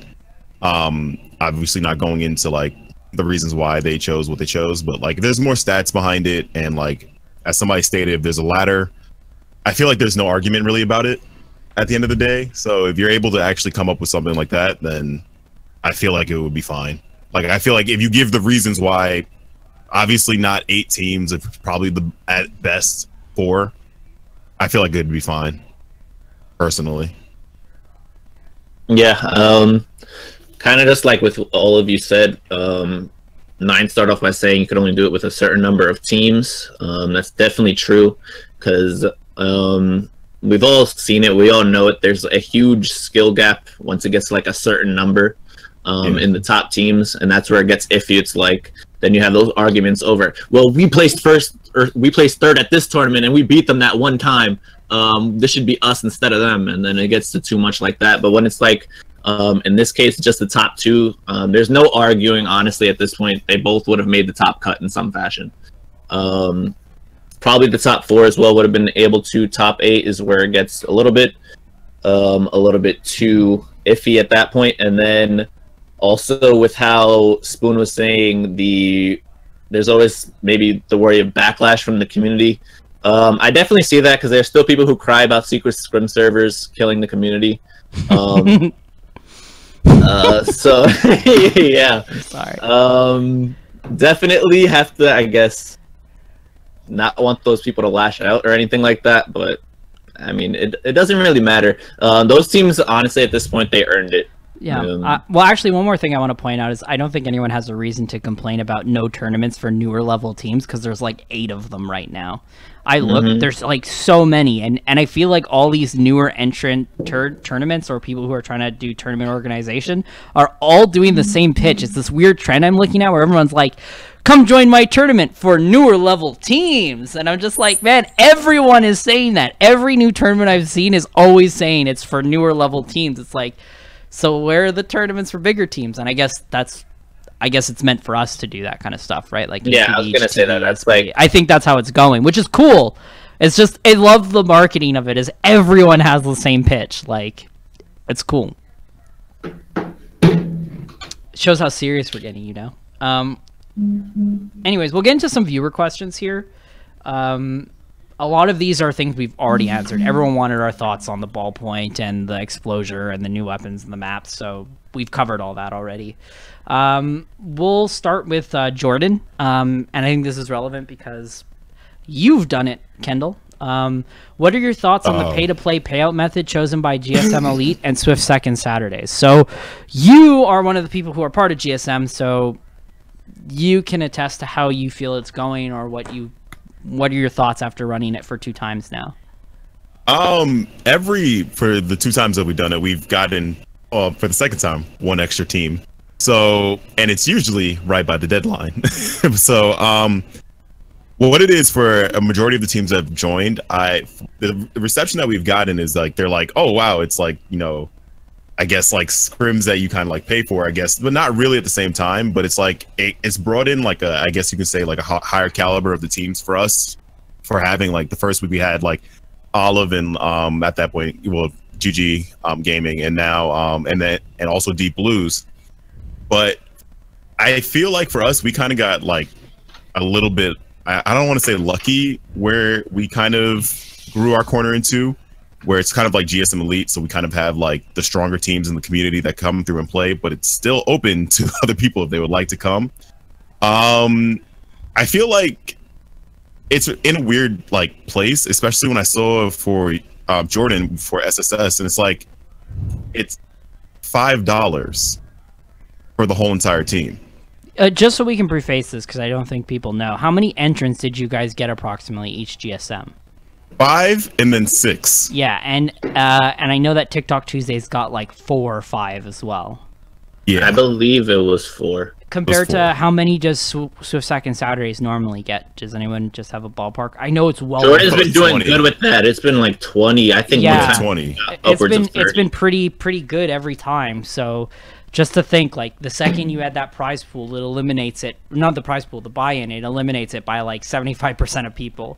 obviously not going into like the reasons why they chose what they chose, but like if there's more stats behind it, and like as somebody stated, if there's a ladder, I feel like there's no argument really about it at the end of the day. So if you're able to actually come up with something like that, then I feel like it would be fine. Like, I feel like if you give the reasons why, obviously not 8 teams, it's probably at best 4. I feel like it'd be fine, personally. Yeah, kind of just like with all of you said, Nine started off by saying you could only do it with a certain number of teams. That's definitely true, because we've all seen it, we all know it. There's a huge skill gap once it gets like a certain number in the top teams, and that's where it gets iffy. It's like, then you have those arguments over, well, we placed first, or we placed third at this tournament and we beat them that one time. This should be us instead of them, and then it gets to too much like that. But when it's like, in this case, just the top 2, there's no arguing, honestly, at this point. They both would have made the top cut in some fashion. Probably the top 4 as well would have been able to. Top 8 is where it gets a little bit too iffy at that point. And then also with how Spoon was saying, there's always maybe the worry of backlash from the community. I definitely see that, because there's still people who cry about secret scrim servers killing the community. So yeah, Sorry. Definitely have to, I guess, not want those people to lash out or anything like that, but I mean, it doesn't really matter. Those teams, honestly, at this point, they earned it. Yeah. Well, actually, one more thing I want to point out is I don't think anyone has a reason to complain about no tournaments for newer level teams because there's like 8 of them right now. I look, there's like so many, and I feel like all these newer entrant tournaments or people who are trying to do tournament organization are all doing the same pitch. It's this weird trend I'm looking at where everyone's like, come join my tournament for newer level teams. And I'm just like, man, everyone is saying that. Every new tournament I've seen is always saying it's for newer level teams. It's like, so where are the tournaments for bigger teams? And I guess it's meant for us to do that kind of stuff, right? Like, yeah, I was gonna say that. That's like, I think that's how it's going, which is cool. It's just, I love the marketing of it. Is everyone has the same pitch? Like, it's cool. It shows how serious we're getting, you know. Anyways, we'll get into some viewer questions here. A lot of these are things we've already answered. Everyone wanted our thoughts on the ballpoint and the exploser and the new weapons and the maps, so we've covered all that already. We'll start with Jordan, and I think this is relevant because you've done it, Kendall. What are your thoughts on the pay-to-play payout method chosen by GSM Elite and Swift Second Saturdays? So you are one of the people who are part of GSM, so you can attest to how you feel it's going, or what are your thoughts after running it for 2 times now? For the 2 times that we've done it, we've gotten for the second time 1 extra team. So, and it's usually right by the deadline. So, what it is for a majority of the teams that have joined, the reception that we've gotten is like, they're like, oh wow, it's like, you know, I guess like scrims that you kind of like pay for, I guess, but not really at the same time. But it's like it's brought in like I guess you could say like a higher caliber of the teams for us, for having like the first week we had like Olive and at that point, well, GG Gaming, and now and also Deep Blues. But I feel like for us, we kind of got like a little bit, I don't want to say lucky, where we kind of grew our corner into, where it's kind of like GSM Elite, so we kind of have like the stronger teams in the community that come through and play, but it's still open to other people if they would like to come. I feel like it's in a weird like place, especially when I saw for Jordan for SSS, and it's like it's $5 for the whole entire team. Just so we can preface this, because I don't think people know, how many entrants did you guys get approximately each GSM? 5 and then 6. Yeah, and I know that TikTok Tuesdays got like 4 or 5 as well. Yeah, I believe it was 4. Compared to how many does Swift Second Saturdays normally get? Does anyone just have a ballpark? I know it's well. Jordan's been doing 20. Good with that. It's been like 20. I think. Yeah, 20. It's been pretty good every time. So just to think, like, the second you add that prize pool, it eliminates it. Not the prize pool, the buy-in. It eliminates it by like 75% of people.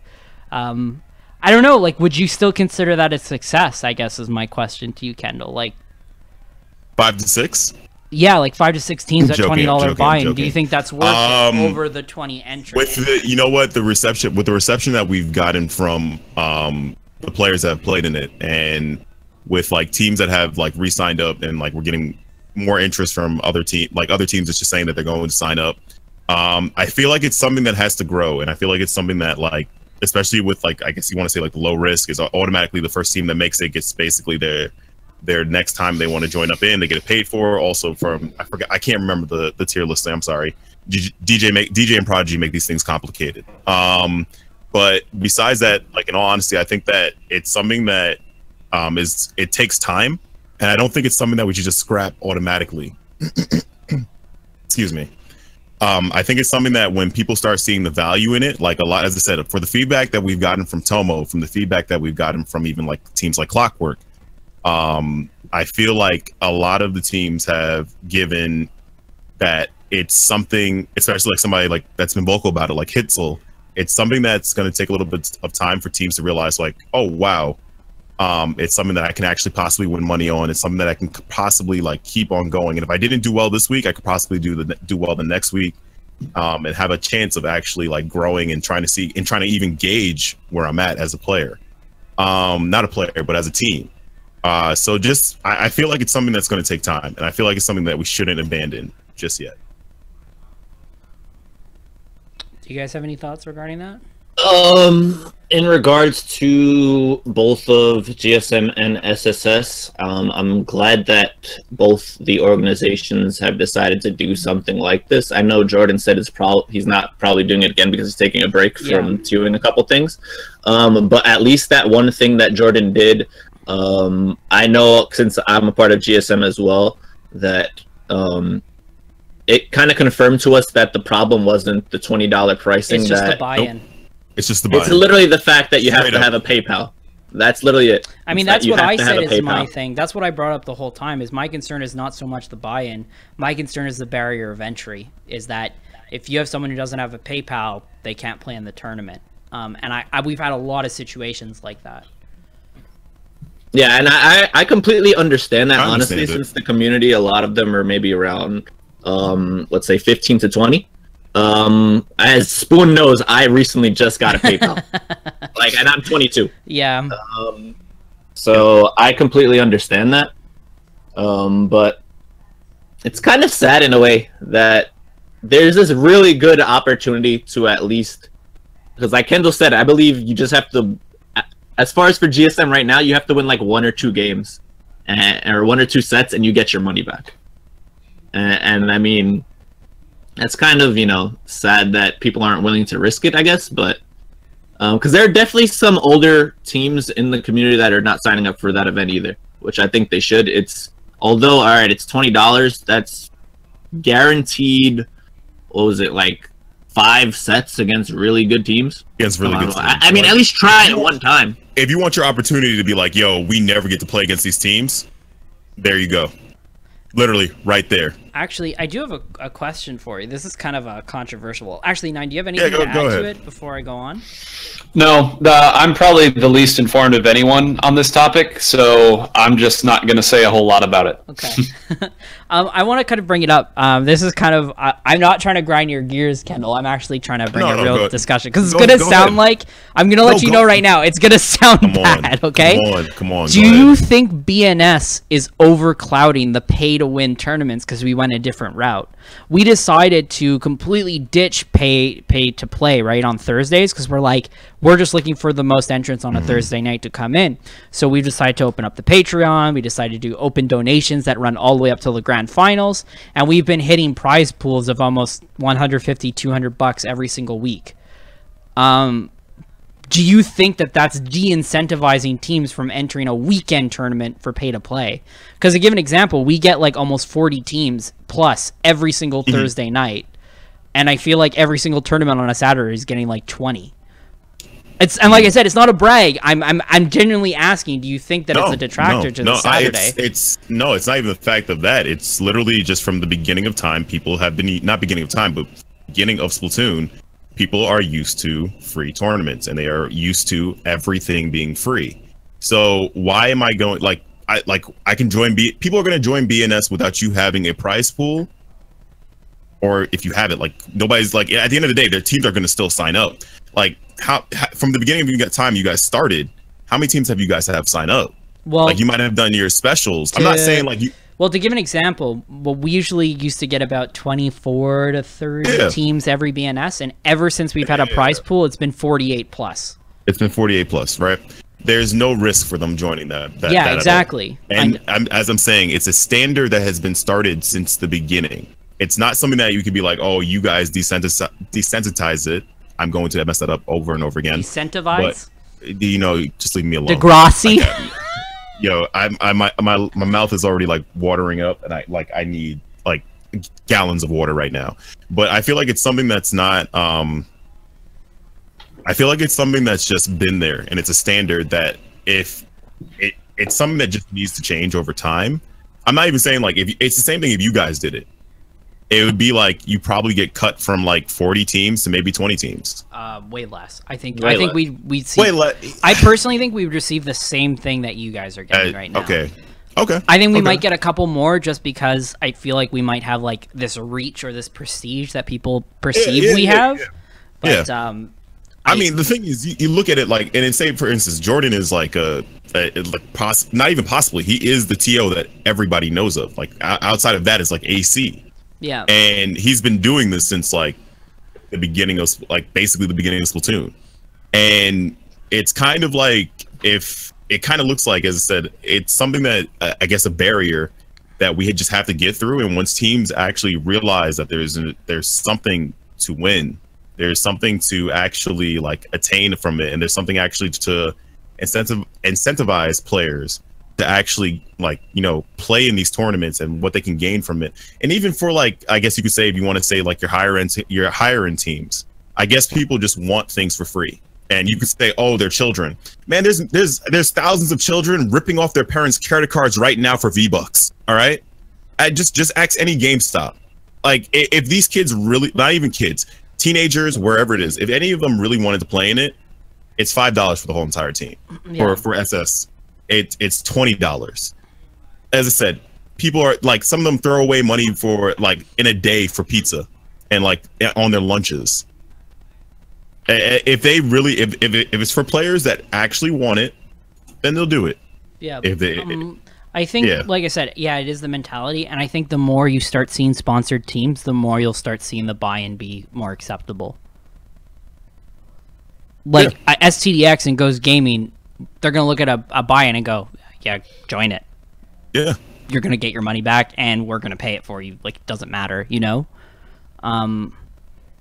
I don't know. Like, would you still consider that a success? I guess is my question to you, Kendall. Like, 5 to 6. Yeah, like 5 to 6 teams at $20 buy-in. Do you think that's worth it over the 20 entries? With the, you know what, the reception that we've gotten from the players that have played in it, and with like teams that have like re-signed up, and like we're getting more interest from other teams that's just saying that they're going to sign up. I feel like it's something that has to grow, and I feel like it's something that, like, especially with like, I guess you want to say like the low risk, is automatically the first team that makes it gets basically their next time they want to join up in, they get it paid for. Also from, I can't remember the tier listing, I'm sorry. DJ and Prodigy make these things complicated. But besides that, like, in all honesty, I think that it's something that it takes time, and I don't think it's something that we should just scrap automatically. Excuse me. I think it's something that when people start seeing the value in it, like a lot, as I said, for the feedback that we've gotten from Tomo, from the feedback that we've gotten from even like teams like Clockwork, I feel like a lot of the teams have given that it's something, especially like somebody like that's been vocal about it, like Hitzel. It's something that's going to take a little bit of time for teams to realize, like, oh wow, it's something that I can actually possibly win money on. It's something that I can possibly like keep on going. And if I didn't do well this week, I could possibly do well the next week, and have a chance of actually like growing and trying to even gauge where I'm at as a player, not a player, but as a team. So just, I feel like it's something that's going to take time, and I feel like it's something that we shouldn't abandon just yet. Do you guys have any thoughts regarding that? In regards to both of GSM and SSS, I'm glad that both the organizations have decided to do something like this. I know Jordan said he's not probably doing it again because he's taking a break from doing a couple things. But at least that one thing that Jordan did, I know since I'm a part of GSM as well, that it kind of confirmed to us that the problem wasn't the $20 pricing. It's just the buy-in. Nope. It's just the buy-in. It's literally the fact that you have to have a PayPal. That's literally it. I mean, that's what I said is my thing. That's what I brought up the whole time. Is my concern is not so much the buy-in. My concern is the barrier of entry. Is that if you have someone who doesn't have a PayPal, they can't play in the tournament. And we've had a lot of situations like that. Yeah, and I completely understand that, honestly, since the community, a lot of them are maybe around, let's say 15 to 20. As Spoon knows, I recently just got a PayPal. And I'm 22. Yeah. So I completely understand that. But it's kind of sad in a way that there's this really good opportunity to at least, because like Kendall said, I believe you just have to, as far as for GSM right now, you have to win like 1 or 2 games or 1 or 2 sets and you get your money back. And I mean, that's kind of, sad that people aren't willing to risk it, I guess, but because there are definitely some older teams in the community that are not signing up for that event either, which I think they should. Although, all right, it's $20, that's guaranteed, what was it, like 5 sets against really good teams? Against really good teams. I mean, at least try it one time. If you want your opportunity to be like, yo, we never get to play against these teams, there you go. Literally, right there. Actually, I do have a question for you. This is kind of a controversial. Actually, Nine, do you have anything to add to it before I go on? No, I'm probably the least informed of anyone on this topic, so I'm just not going to say a whole lot about it. Okay. I want to kind of bring it up. This is kind of, I'm not trying to grind your gears, Kendall. I'm actually trying to bring a real discussion, because it's going to sound like, I'm going to let you know right now, it's going to sound bad, okay? Come on. Do you think BNS is overclouding the pay-to-win tournaments because we went a different route? We decided to completely ditch pay to play right on Thursdays because we're just looking for the most entrants on a Thursday night to come in. So we decided to open up the Patreon. We decided to do open donations that run all the way up to the grand finals, and we've been hitting prize pools of almost 150, 200 bucks every single week. Do you think that that's de-incentivizing teams from entering a weekend tournament for pay-to-play? Because to give an example, we get like almost 40 teams plus every single Thursday night, and I feel like every single tournament on a Saturday is getting like 20. And like I said, it's not a brag. I'm genuinely asking. Do you think that it's a detractor to the Saturday? It's not even the fact of that. It's literally just from the beginning of time. People have been not beginning of time, but beginning of Splatoon. People are used to free tournaments, and they are used to everything being free. So why am I going I can join people are going to join BNS without you having a prize pool, or if you have it, nobody's at the end of the day, their teams are going to still sign up. How from the beginning of time you guys started, how many teams have you guys sign up? Well, you might have done your specials. I'm not saying you. Well, to give an example, we usually used to get about 24 to 30 teams every BNS, and ever since we've had a prize pool, it's been 48 plus. It's been 48 plus, right? There's no risk for them joining that exactly. And as I'm saying, it's a standard that has been started since the beginning. It's not something that you could be like, oh, you guys desensitize it. I'm going to mess that up over and over again. Incentivize? But, just leave me alone. Degrassi? Yo, my mouth is already watering up, and I need gallons of water right now. But I feel like it's something that's not. I feel like it's something that's just been there, and it's a standard that it's something that just needs to change over time. I'm not even saying if it's the same thing if you guys did it. It would be you probably get cut from 40 teams to maybe 20 teams. Way less. I think we'd see. Way less. I personally think we would receive the same thing that you guys are getting right now. Okay. I think we might get a couple more just because I feel like we might have this reach or this prestige that people perceive we have. But I mean, the thing is, you look at it and say for instance, Jordan is not even possibly. He is the TO that everybody knows of. Outside of that is AC. Yeah. And he's been doing this since the beginning of basically the beginning of Splatoon. And it's kind of like, if it kind of looks like, as I said, it's something that I guess a barrier that we just have to get through. And once teams actually realize that there's something to win, there's something to actually like attain from it, and there's something actually to incentivize players to actually, like, you know, play in these tournaments and what they can gain from it. And even for, like, I guess you could say, if you want to say like your higher end teams, I guess people just want things for free. And you could say, oh, they're children. Man, there's thousands of children ripping off their parents' credit cards right now for V-Bucks. All right, just ask any GameStop. Like, if these kids really, not even kids, teenagers, wherever it is, if any of them really wanted to play in it, it's $5 for the whole entire team. Yeah. For SS, it's $20. As I said, people are like, some of them throw away money for like in a day for pizza and like on their lunches. If they really, if it's for players that actually want it, then they'll do it. Yeah. If they, I think, like I said, yeah, it is the mentality, and I think the more you start seeing sponsored teams, the more you'll start seeing the buy-in be more acceptable. Like, StDx and Ghost Gaming, they're going to look at a buy-in and go, yeah, join it. Yeah. You're going to get your money back, and we're going to pay it for you. Like, it doesn't matter, you know?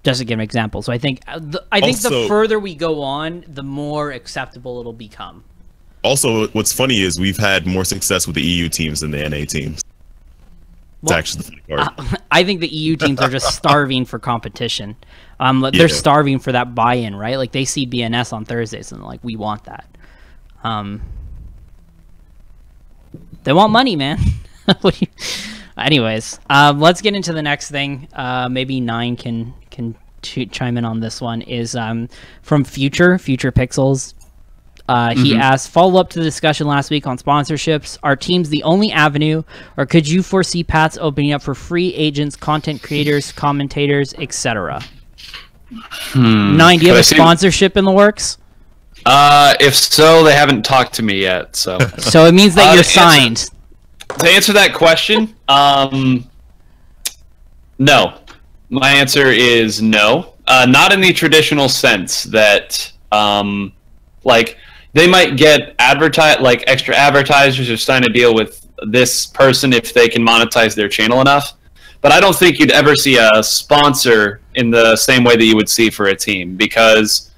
Just to give an example. So I think the further we go on, the more acceptable it'll become. Also, what's funny is we've had more success with the EU teams than the NA teams. It's actually the funny part. I think the EU teams are just starving for competition. They're starving for that buy-in, right? Like, they see BNS on Thursdays and like, we want that. They want money, man. Anyways, let's get into the next thing. Maybe Nine can chime in on this one. Is from Future Pixels. He asked, follow up to the discussion last week on sponsorships. Are teams the only avenue, or could you foresee paths opening up for free agents, content creators, commentators, etc.? Nine, do you have a sponsorship in the works? If so, they haven't talked to me yet. So it means that you're signed. To answer that question, no. My answer is no. Not in the traditional sense that, like, they might get extra advertisers or sign a deal with this person if they can monetize their channel enough. But I don't think you'd ever see a sponsor in the same way that you would see for a team, because,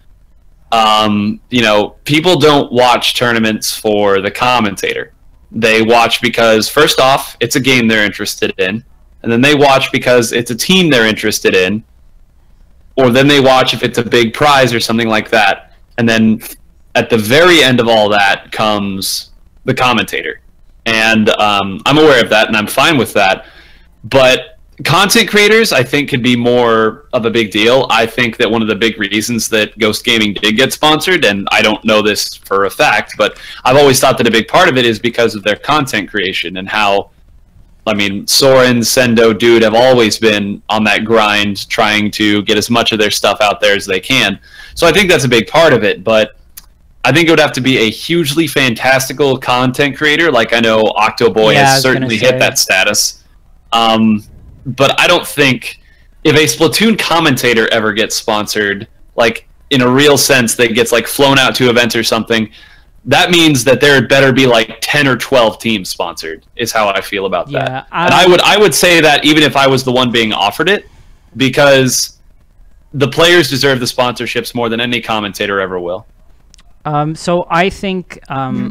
you know, people don't watch tournaments for the commentator. They watch because, first off, it's a game they're interested in, and then they watch because it's a team they're interested in, or then they watch if it's a big prize or something like that. And then at the very end of all that comes the commentator. And I'm aware of that, and I'm fine with that. But content creators, I think, could be more of a big deal. I think that one of the big reasons that Ghost Gaming did get sponsored, and I don't know this for a fact, but I've always thought that a big part of it is because of their content creation and how, I mean, Soren, Sendo, Dude have always been on that grind trying to get as much of their stuff out there as they can. So I think that's a big part of it, but I think it would have to be a hugely fantastical content creator. Like, I know Octoboy has certainly hit that status. But I don't think if a Splatoon commentator ever gets sponsored, like in a real sense that gets like flown out to events or something, that means that there better be like 10 or 12 teams sponsored, is how I feel about that. And I would say that even if I was the one being offered it, because the players deserve the sponsorships more than any commentator ever will. So I think I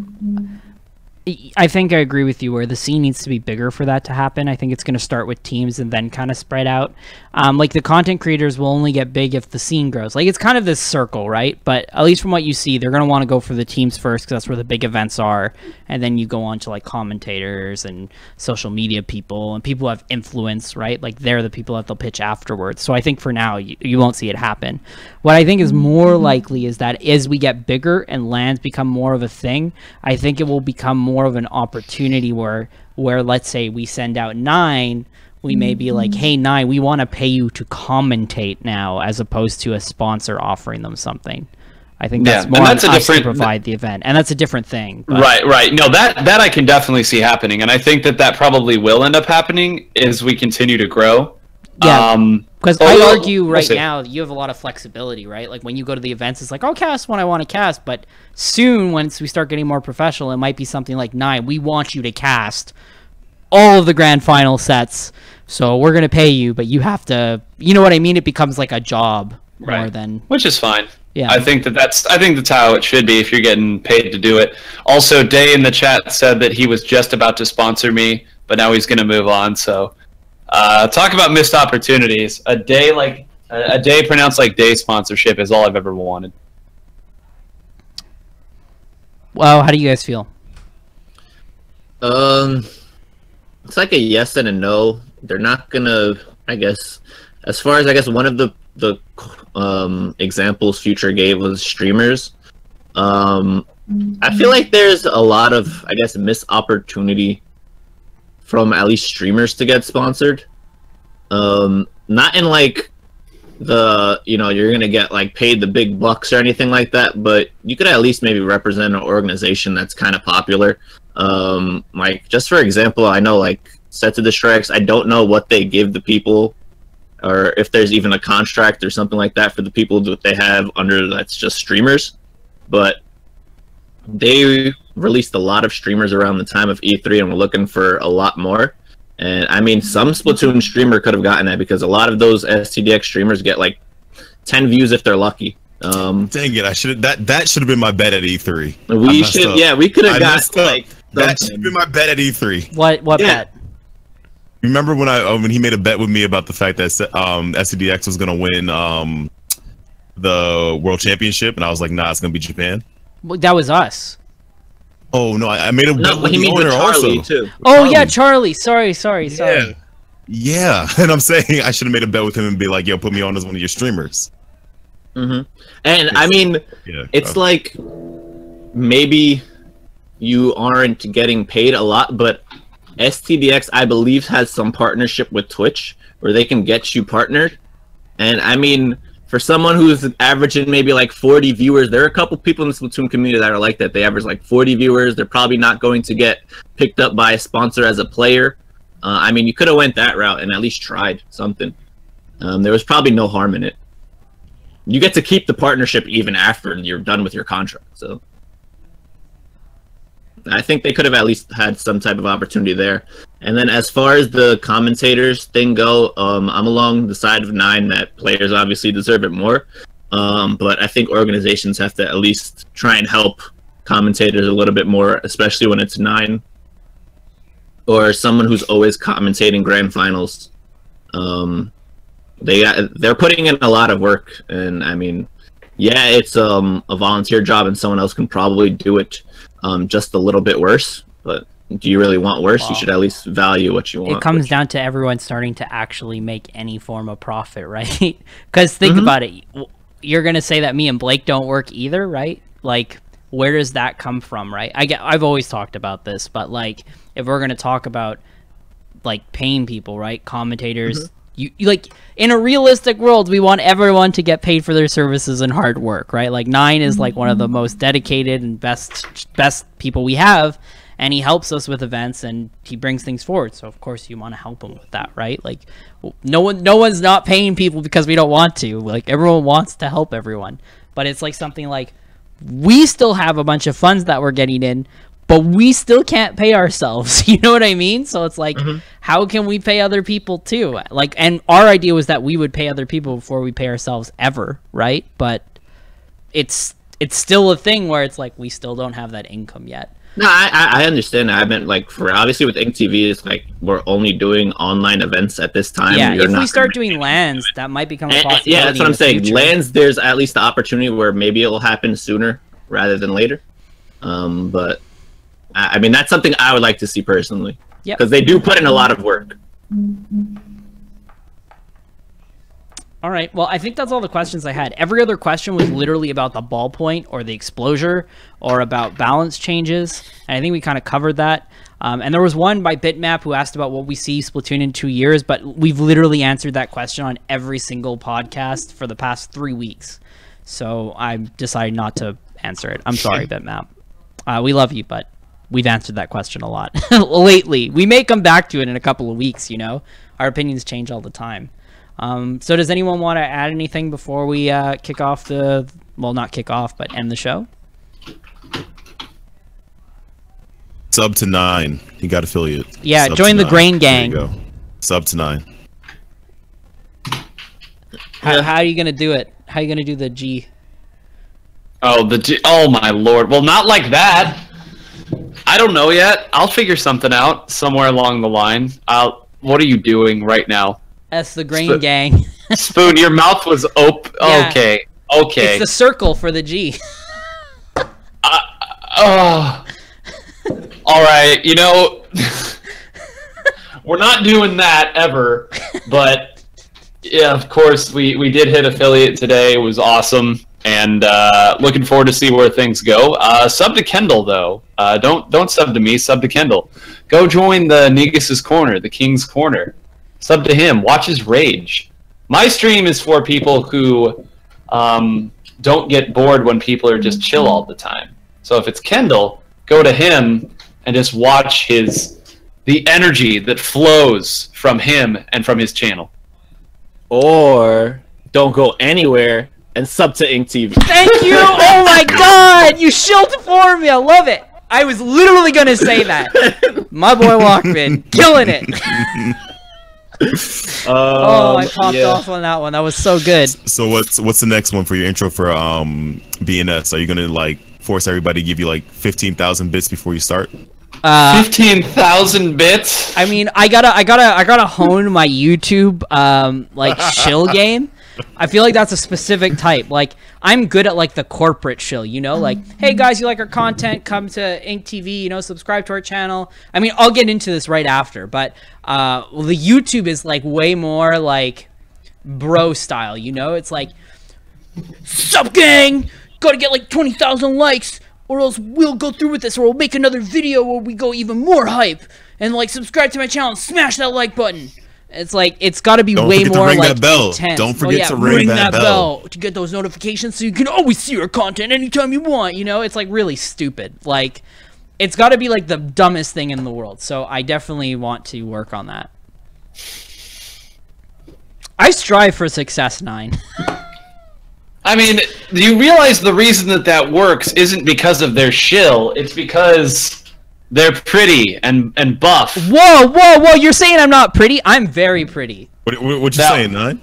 agree with you where the scene needs to be bigger for that to happen. I think it's going to start with teams and then kind of spread out. Like, the content creators will only get big if the scene grows. Like, it's kind of this circle, right? But at least from what you see, they're going to want to go for the teams first because that's where the big events are. And then you go on to, like, commentators and social media people and people who have influence, right? Like, they're the people that they'll pitch afterwards. So I think for now, you won't see it happen. What I think is more likely is that as we get bigger and LANs become more of a thing, I think it will become more of an opportunity where let's say we send out Nine, we may be like, hey Nine, we want to pay you to commentate now, as opposed to a sponsor offering them something. I think that's more on us to provide the event, and that's a different thing. But. Right. No, that I can definitely see happening, and I think that probably will end up happening as we continue to grow. Yeah, because But I we'll- argue we'll right see. now you have a lot of flexibility, right? Like when you go to the events, it's like, I'll cast when I want to cast, but soon once we start getting more professional, it might be something like 9. We want you to cast all of the grand final sets, so we're gonna pay you, but you have to, you know what I mean? It becomes like a job more Right. than Which is fine. Yeah. I think that's how it should be if you're getting paid to do it. Also, Day in the chat said that he was just about to sponsor me, but now he's going to move on. So, talk about missed opportunities. A day pronounced like Day sponsorship is all I've ever wanted. Well, how do you guys feel? It's like a yes and a no. They're not gonna, I guess, as far as one of the examples Future gave was streamers. I feel like there's a lot of, I guess, missed opportunity from at least streamers to get sponsored. Not in like the, you're gonna get like paid the big bucks or anything like that, but you could at least maybe represent an organization that's kind of popular. Like just for example, I know like Set to the Strikes, I don't know what they give the people, or if there's even a contract or something like that for the people that they have under that's just streamers, but they released a lot of streamers around the time of E3 and we're looking for a lot more. And I mean, some Splatoon streamer could have gotten that because a lot of those StDx streamers get like 10 views if they're lucky. Dang it! I should that should have been my bet at E3. We should, yeah, we could have got like that should have been my bet at E3. What Yeah. bet? Remember when he made a bet with me about the fact that StDx was gonna win the world championship, and I was like, nah, it's gonna be Japan. Well, that was us. Oh no, I made a bet No, with he the means with owner Charlie also. too. Oh yeah, Charlie. Charlie. Sorry. Yeah, and I'm saying I should have made a bet with him and be like, yo, put me on as one of your streamers. And I mean, Yeah, it's like maybe you aren't getting paid a lot, but StDx, I believe, has some partnership with Twitch where they can get you partnered. And I mean, for someone who's averaging maybe like 40 viewers, there are a couple people in the Splatoon community that are like that. They average like 40 viewers. They're probably not going to get picked up by a sponsor as a player. I mean, you could have went that route and at least tried something. There was probably no harm in it. You get to keep the partnership even after you're done with your contract. So I think they could have at least had some type of opportunity there. And then as far as the commentators thing go, I'm along the side of 9 that players obviously deserve it more. But I think organizations have to at least try and help commentators a little bit more, especially when it's 9 or someone who's always commentating grand finals. They're putting in a lot of work, and I mean, yeah, it's a volunteer job, and someone else can probably do it just a little bit worse. But do you really want worse? Wow. You should at least value what you want. It comes down to everyone starting to actually make any form of profit, right? Because think about it. You're going to say that me and Blake don't work either, right? Like, where does that come from, right? I've always talked about this, but like, if we're going to talk about like paying people, right? Commentators, you like, in a realistic world, we want everyone to get paid for their services and hard work, right? Like 9 is like one of the most dedicated and best people we have, and he helps us with events and he brings things forward. So of course you want to help him with that, right? Like no one's not paying people because we don't want to. Like everyone wants to help everyone, but it's like something like we still have a bunch of funds that we're getting in, but we still can't pay ourselves. You know what I mean? So it's like, how can we pay other people too? Like, and our idea was that we would pay other people before we pay ourselves ever, right? But it's still a thing where it's like we still don't have that income yet. No, I understand. I meant like for obviously with Ink TV, it's like we're only doing online events at this time. Yeah, You're if not we start gonna- doing LANs, that might become a possibility. yeah, that's what in I'm the saying. future. LANs, there's at least the opportunity where maybe it'll happen sooner rather than later. But I mean, that's something I would like to see personally. Yep. Because they do put in a lot of work. All right. Well, I think that's all the questions I had. Every other question was literally about the ballpoint or the Explosher or about balance changes. And I think we kind of covered that. And there was one by Bitmap who asked about what we see Splatoon in 2 years, but we've literally answered that question on every single podcast for the past 3 weeks. So I decided not to answer it. I'm sorry, Bitmap. We love you, but we've answered that question a lot lately. We may come back to it in a couple of weeks, you know, our opinions change all the time. So does anyone want to add anything before we kick off the, well, not kick off, but end the show? Sub to 9. You got affiliate. Yeah, Sub join to the 9. Grain Gang. There you go. Sub to 9. How are you gonna do it? How are you gonna do the G? Oh, the G. Oh my lord. Well, not like that. I don't know yet. I'll figure something out somewhere along the line. What are you doing right now? That's the Grain Gang. Spoon, your mouth was open. Yeah. Okay. It's the circle for the G. Oh. All right. You know, we're not doing that ever, but yeah, of course we did hit affiliate today. It was awesome, and looking forward to see where things go. Sub to Kendall though. Don't sub to me. Sub to Kendall. Go join the Negus's Corner, the King's Corner. Sub to him. Watch his rage. My stream is for people who don't get bored when people are just chill all the time. So if it's Kendall, go to him and just watch the energy that flows from him and from his channel. Or don't go anywhere and sub to Ink TV. Thank you! Oh my god! You shilled for me! I love it! I was literally gonna say that. My boy Walkman, killing it! Oh, I popped off on that one. That was so good. So what's the next one for your intro for BNS? Are you gonna like force everybody to give you like 15,000 bits before you start? 15,000 bits. I mean, I gotta hone my YouTube like shill game. I feel like that's a specific type. Like, I'm good at like the corporate shill, you know, like, hey guys, you like our content, come to Ink TV, you know, subscribe to our channel. I mean, I'll get into this right after, but well, the YouTube is like way more like bro style, you know. It's like, sup gang, gotta get like 20,000 likes, or else we'll go through with this, or we'll make another video where we go even more hype, and like subscribe to my channel and smash that like button. It's like, it's got to be way more like that bell. intense. Don't forget to ring that bell to get those notifications so you can always see our content anytime you want, you know. It's like really stupid. Like, it's got to be like the dumbest thing in the world. So I definitely want to work on that. I strive for success, 9. I mean, do you realize the reason that works isn't because of their shill? It's because they're pretty and buff. Whoa! You're saying I'm not pretty? I'm very pretty. What you saying, 9?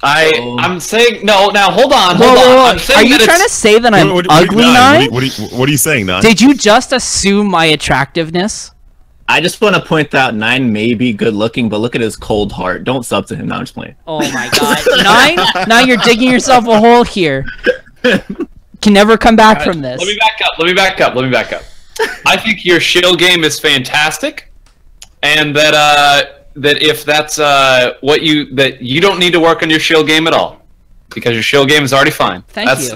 I'm saying no. Now hold on. I'm saying, are you trying to say that I'm ugly, 9? What are you saying, 9? Did you just assume my attractiveness? I just want to point out 9 may be good looking, but look at his cold heart. Don't sub to him. No, I'm just playing. Oh my god. 9? Now you're digging yourself a hole here. Can never come back from this. Let me back up. I think your shill game is fantastic, and that if that's that you don't need to work on your shill game at all, because your shill game is already fine. Thank you.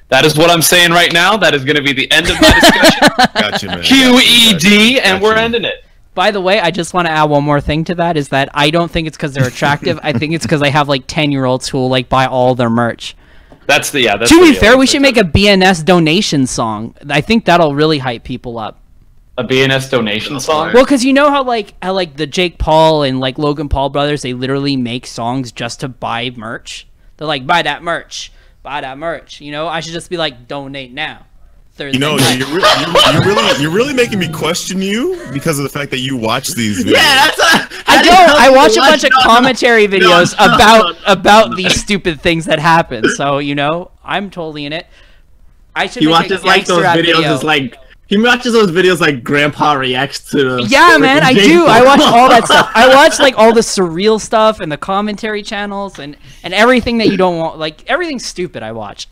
That is what I'm saying right now. That is going to be the end of my discussion. Gotcha, man. QED, and we're ending it. By the way, I just want to add one more thing to that, is that I don't think it's because they're attractive. I think it's because they have like 10-year-olds who will like buy all their merch. That's the To be fair, we should make a BNS donation song. I think that'll really hype people up. A BNS donation song? Well, because you know how the Jake Paul and like Logan Paul brothers, they literally make songs just to buy merch. They're like, buy that merch. You know, I should just be like, donate now. Thursday. You know, you're really making me question you because of the fact that you watch these videos. Yeah, I watch a bunch of commentary videos about these stupid things that happen. So, you know, I'm totally in it. I should. He watches like those videos. It's like he watches those videos like Grandpa reacts to. Yeah, man, I do. I watch all that stuff. I watch like all the surreal stuff and the commentary channels and everything that you don't want. Like everything's stupid. I watch.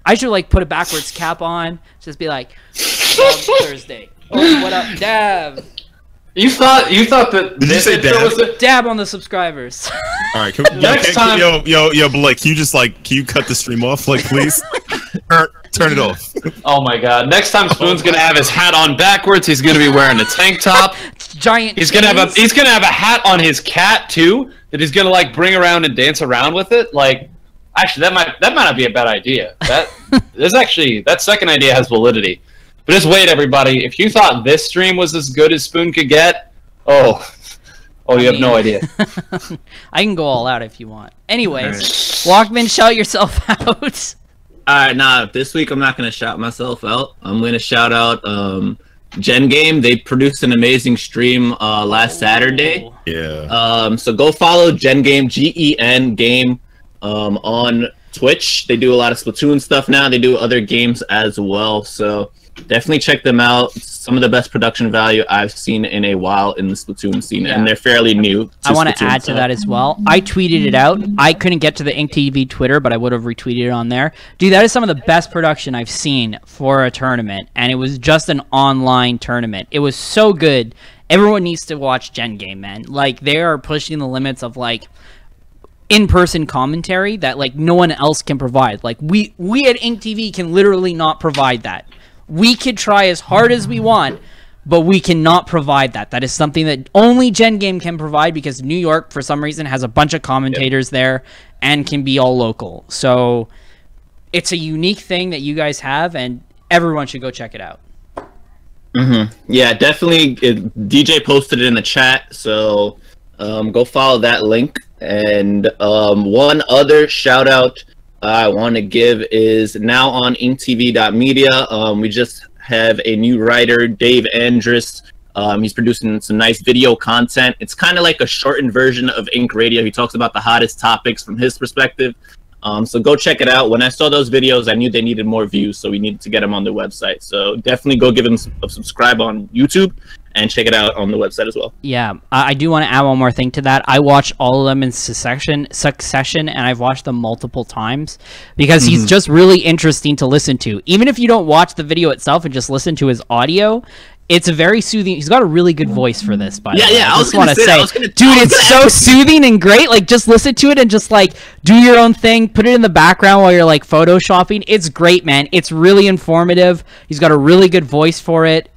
I should like put a backwards cap on. Just be like, Thursday. Oh, what up, Dab? You thought that Did you say Dab? Was a Dab on the subscribers. All right, Next time, yo, Blake, can you cut the stream off, like, please? Turn it off. Oh my god! Next time, Spoon's gonna have his hat on backwards. He's gonna be wearing a tank top. Giant. He's gonna have a hat on his cat too. That he's gonna like bring around and dance around with it. Like, actually, that might not be a bad idea. That second idea has validity. But just wait, everybody. If you thought this stream was as good as Spoon could get, oh Oh, you have no idea. I can go all out if you want. Anyways, Walkman, shout yourself out. Alright, nah, this week I'm not going to shout myself out. I'm going to shout out Gen Game. They produced an amazing stream last Saturday. Yeah. So go follow Gen Game, GEN Game, on Twitch. They do a lot of Splatoon stuff now. They do other games as well. So definitely check them out. Some of the best production value I've seen in a while in the Splatoon scene, and they're fairly new. I want to add to that as well. I tweeted it out. I couldn't get to the InkTV Twitter, but I would have retweeted it on there. Dude, that is some of the best production I've seen for a tournament, and it was just an online tournament. It was so good. Everyone needs to watch Gen Game, man. Like, they are pushing the limits of, like, in-person commentary that, like, no one else can provide. Like, we at InkTV can literally not provide that. We could try as hard as we want, but we cannot provide that. That is something that only Gen Game can provide, because New York, for some reason, has a bunch of commentators there and can be all local. So it's a unique thing that you guys have, and everyone should go check it out. Yeah, definitely. DJ posted it in the chat, so go follow that link. And one other shout out I want to give is now on inktv.media. We just have a new writer, Dave Andrus. He's producing some nice video content. It's kind of like a shortened version of InkRadio. He talks about the hottest topics from his perspective. So go check it out. When I saw those videos, I knew they needed more views, so we needed to get them on the website. So definitely go give him a subscribe on YouTube and check it out on the website as well. Yeah, I do want to add one more thing to that. I watch all of them in succession, and I've watched them multiple times because he's just really interesting to listen to. Even if you don't watch the video itself and just listen to his audio, it's a very soothing. He's got a really good voice for this, by the way. Yeah, I just want to say, dude, it's so soothing and great. Like, just listen to it and just, like, do your own thing. Put it in the background while you're, like, photoshopping. It's great, man. It's really informative. He's got a really good voice for it.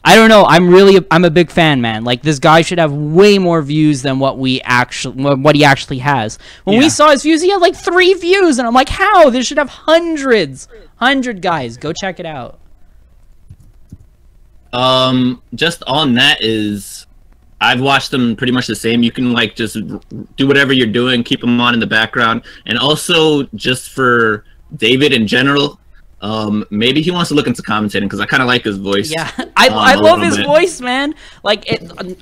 I don't know. I'm a big fan, man. Like, this guy should have way more views than what he actually has. When we saw his views, he had, like, 3 views, and I'm like, how? This should have hundreds. 100 guys. Go check it out. Just on that is, I've watched them pretty much the same. You can, like, just do whatever you're doing, keep them on in the background. And also, just for David in general, maybe he wants to look into commentating, because I kind of like his voice. Yeah, I love his voice, man. Like,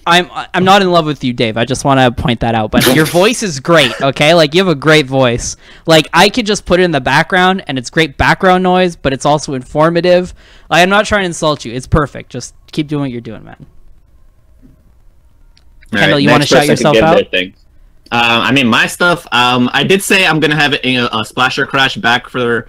I'm not in love with you, Dave. I just want to point that out. But your voice is great, okay? Like, you have a great voice. Like, I could just put it in the background, and it's great background noise, but it's also informative. Like, I'm not trying to insult you. It's perfect. Just keep doing what you're doing, man. Kendall, you want to shout yourself out? I mean, my stuff, I did say I'm going to have a Splasher Crash back for...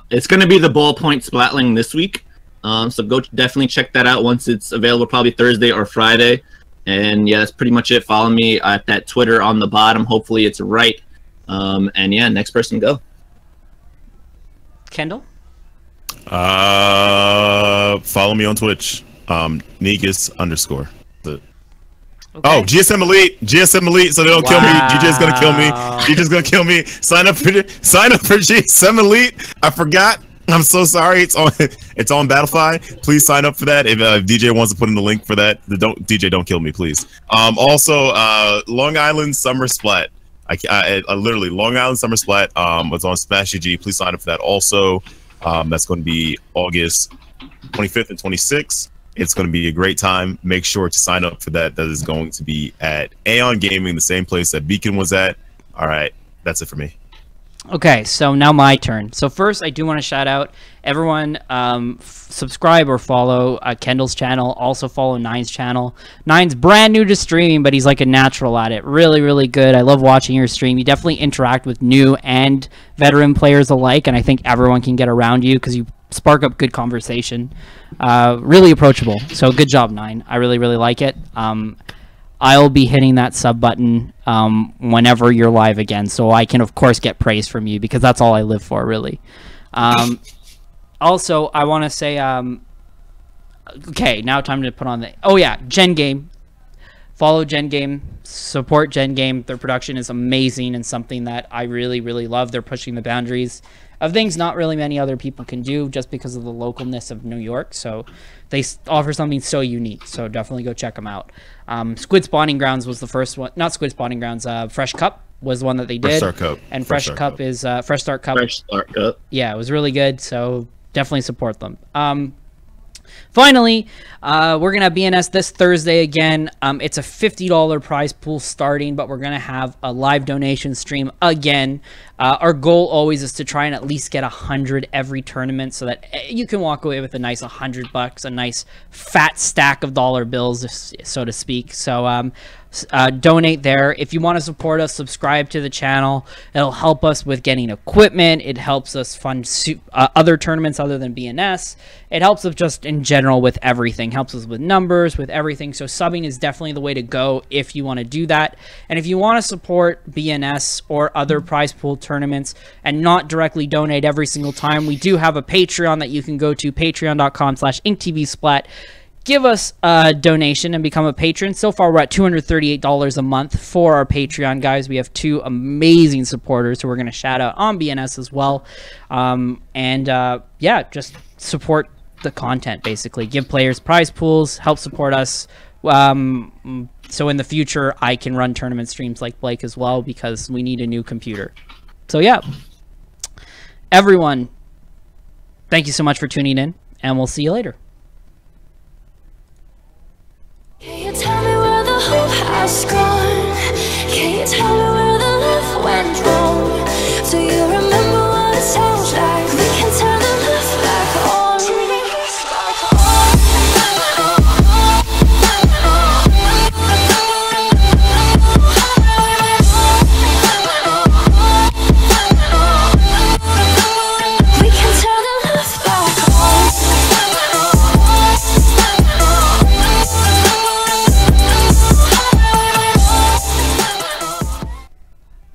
it's going to be the Ballpoint Splatling this week. So go definitely check that out once it's available, probably Thursday or Friday. And yeah, that's pretty much it. Follow me at that Twitter on the bottom. Hopefully it's right. And yeah, next person go. Kendall? Follow me on Twitch. Negus _. Okay. Oh, GSM Elite, so they don't kill me. GJ's gonna kill me. GJ's gonna kill me. Sign up for GSM Elite. I forgot. I'm so sorry. It's on Battlefy. Please sign up for that. If DJ wants to put in the link for that, don't kill me, please. Also, Long Island Summer Splat. I literally Long Island Summer Splat. Was on Smash GG. Please sign up for that. Also, that's going to be August 25th and 26th. It's going to be a great time. Make sure to sign up for that. That is going to be at Aeon Gaming, the same place that Beacon was at. All right, that's it for me. Okay, so now my turn. So first, I do want to shout out everyone. Subscribe or follow Kendall's channel. Also follow Nine's channel. Nine's brand new to streaming, but he's like a natural at it. Really, really good. I love watching your stream. You definitely interact with new and veteran players alike, and I think everyone can get around you because you spark up good conversation. Really approachable. So good job, Nine. I really, really like it. I'll be hitting that sub button whenever you're live again, so I can, of course, get praise from you, because that's all I live for, really. Also, I want to say, okay, now time to put on the... Oh, yeah, Gen Game. follow Gen Game, support Gen Game. Their production is amazing and something that I really, really love. They're pushing the boundaries of things not really many other people can do just because of the localness of New York. So they offer something so unique. So definitely go check them out. Squid Spawning Grounds was the first one. Not Squid Spawning Grounds. Fresh Cup was the one that they did. Fresh Start Cup. And Fresh Cup is Fresh Start Cup. Fresh Start Cup. Yeah, it was really good. So definitely support them. Finally, we're going to have BNS this Thursday again. It's a $50 prize pool starting, but we're going to have a live donation stream again. Our goal always is to try and at least get 100 every tournament so that you can walk away with a nice $100, a nice fat stack of dollar bills, so to speak. So donate there. If you want to support us, subscribe to the channel. It'll help us with getting equipment. It helps us fund other tournaments other than BNS. It helps us just in general with everything. Helps us with numbers, with everything. So subbing is definitely the way to go if you want to do that. And if you want to support BNS or other prize pool tournaments and not directly donate every single time, we do have a Patreon that you can go to, patreon.com/InkTVSplat. Give us a donation and become a patron. So far, we're at $238 a month for our Patreon, guys. We have 2 amazing supporters who we're going to shout out on BNS as well. Yeah, just support the content, basically. Give players prize pools, help support us. So in the future, I can run tournament streams like Blake as well because we need a new computer. So yeah, everyone, thank you so much for tuning in, and we'll see you later.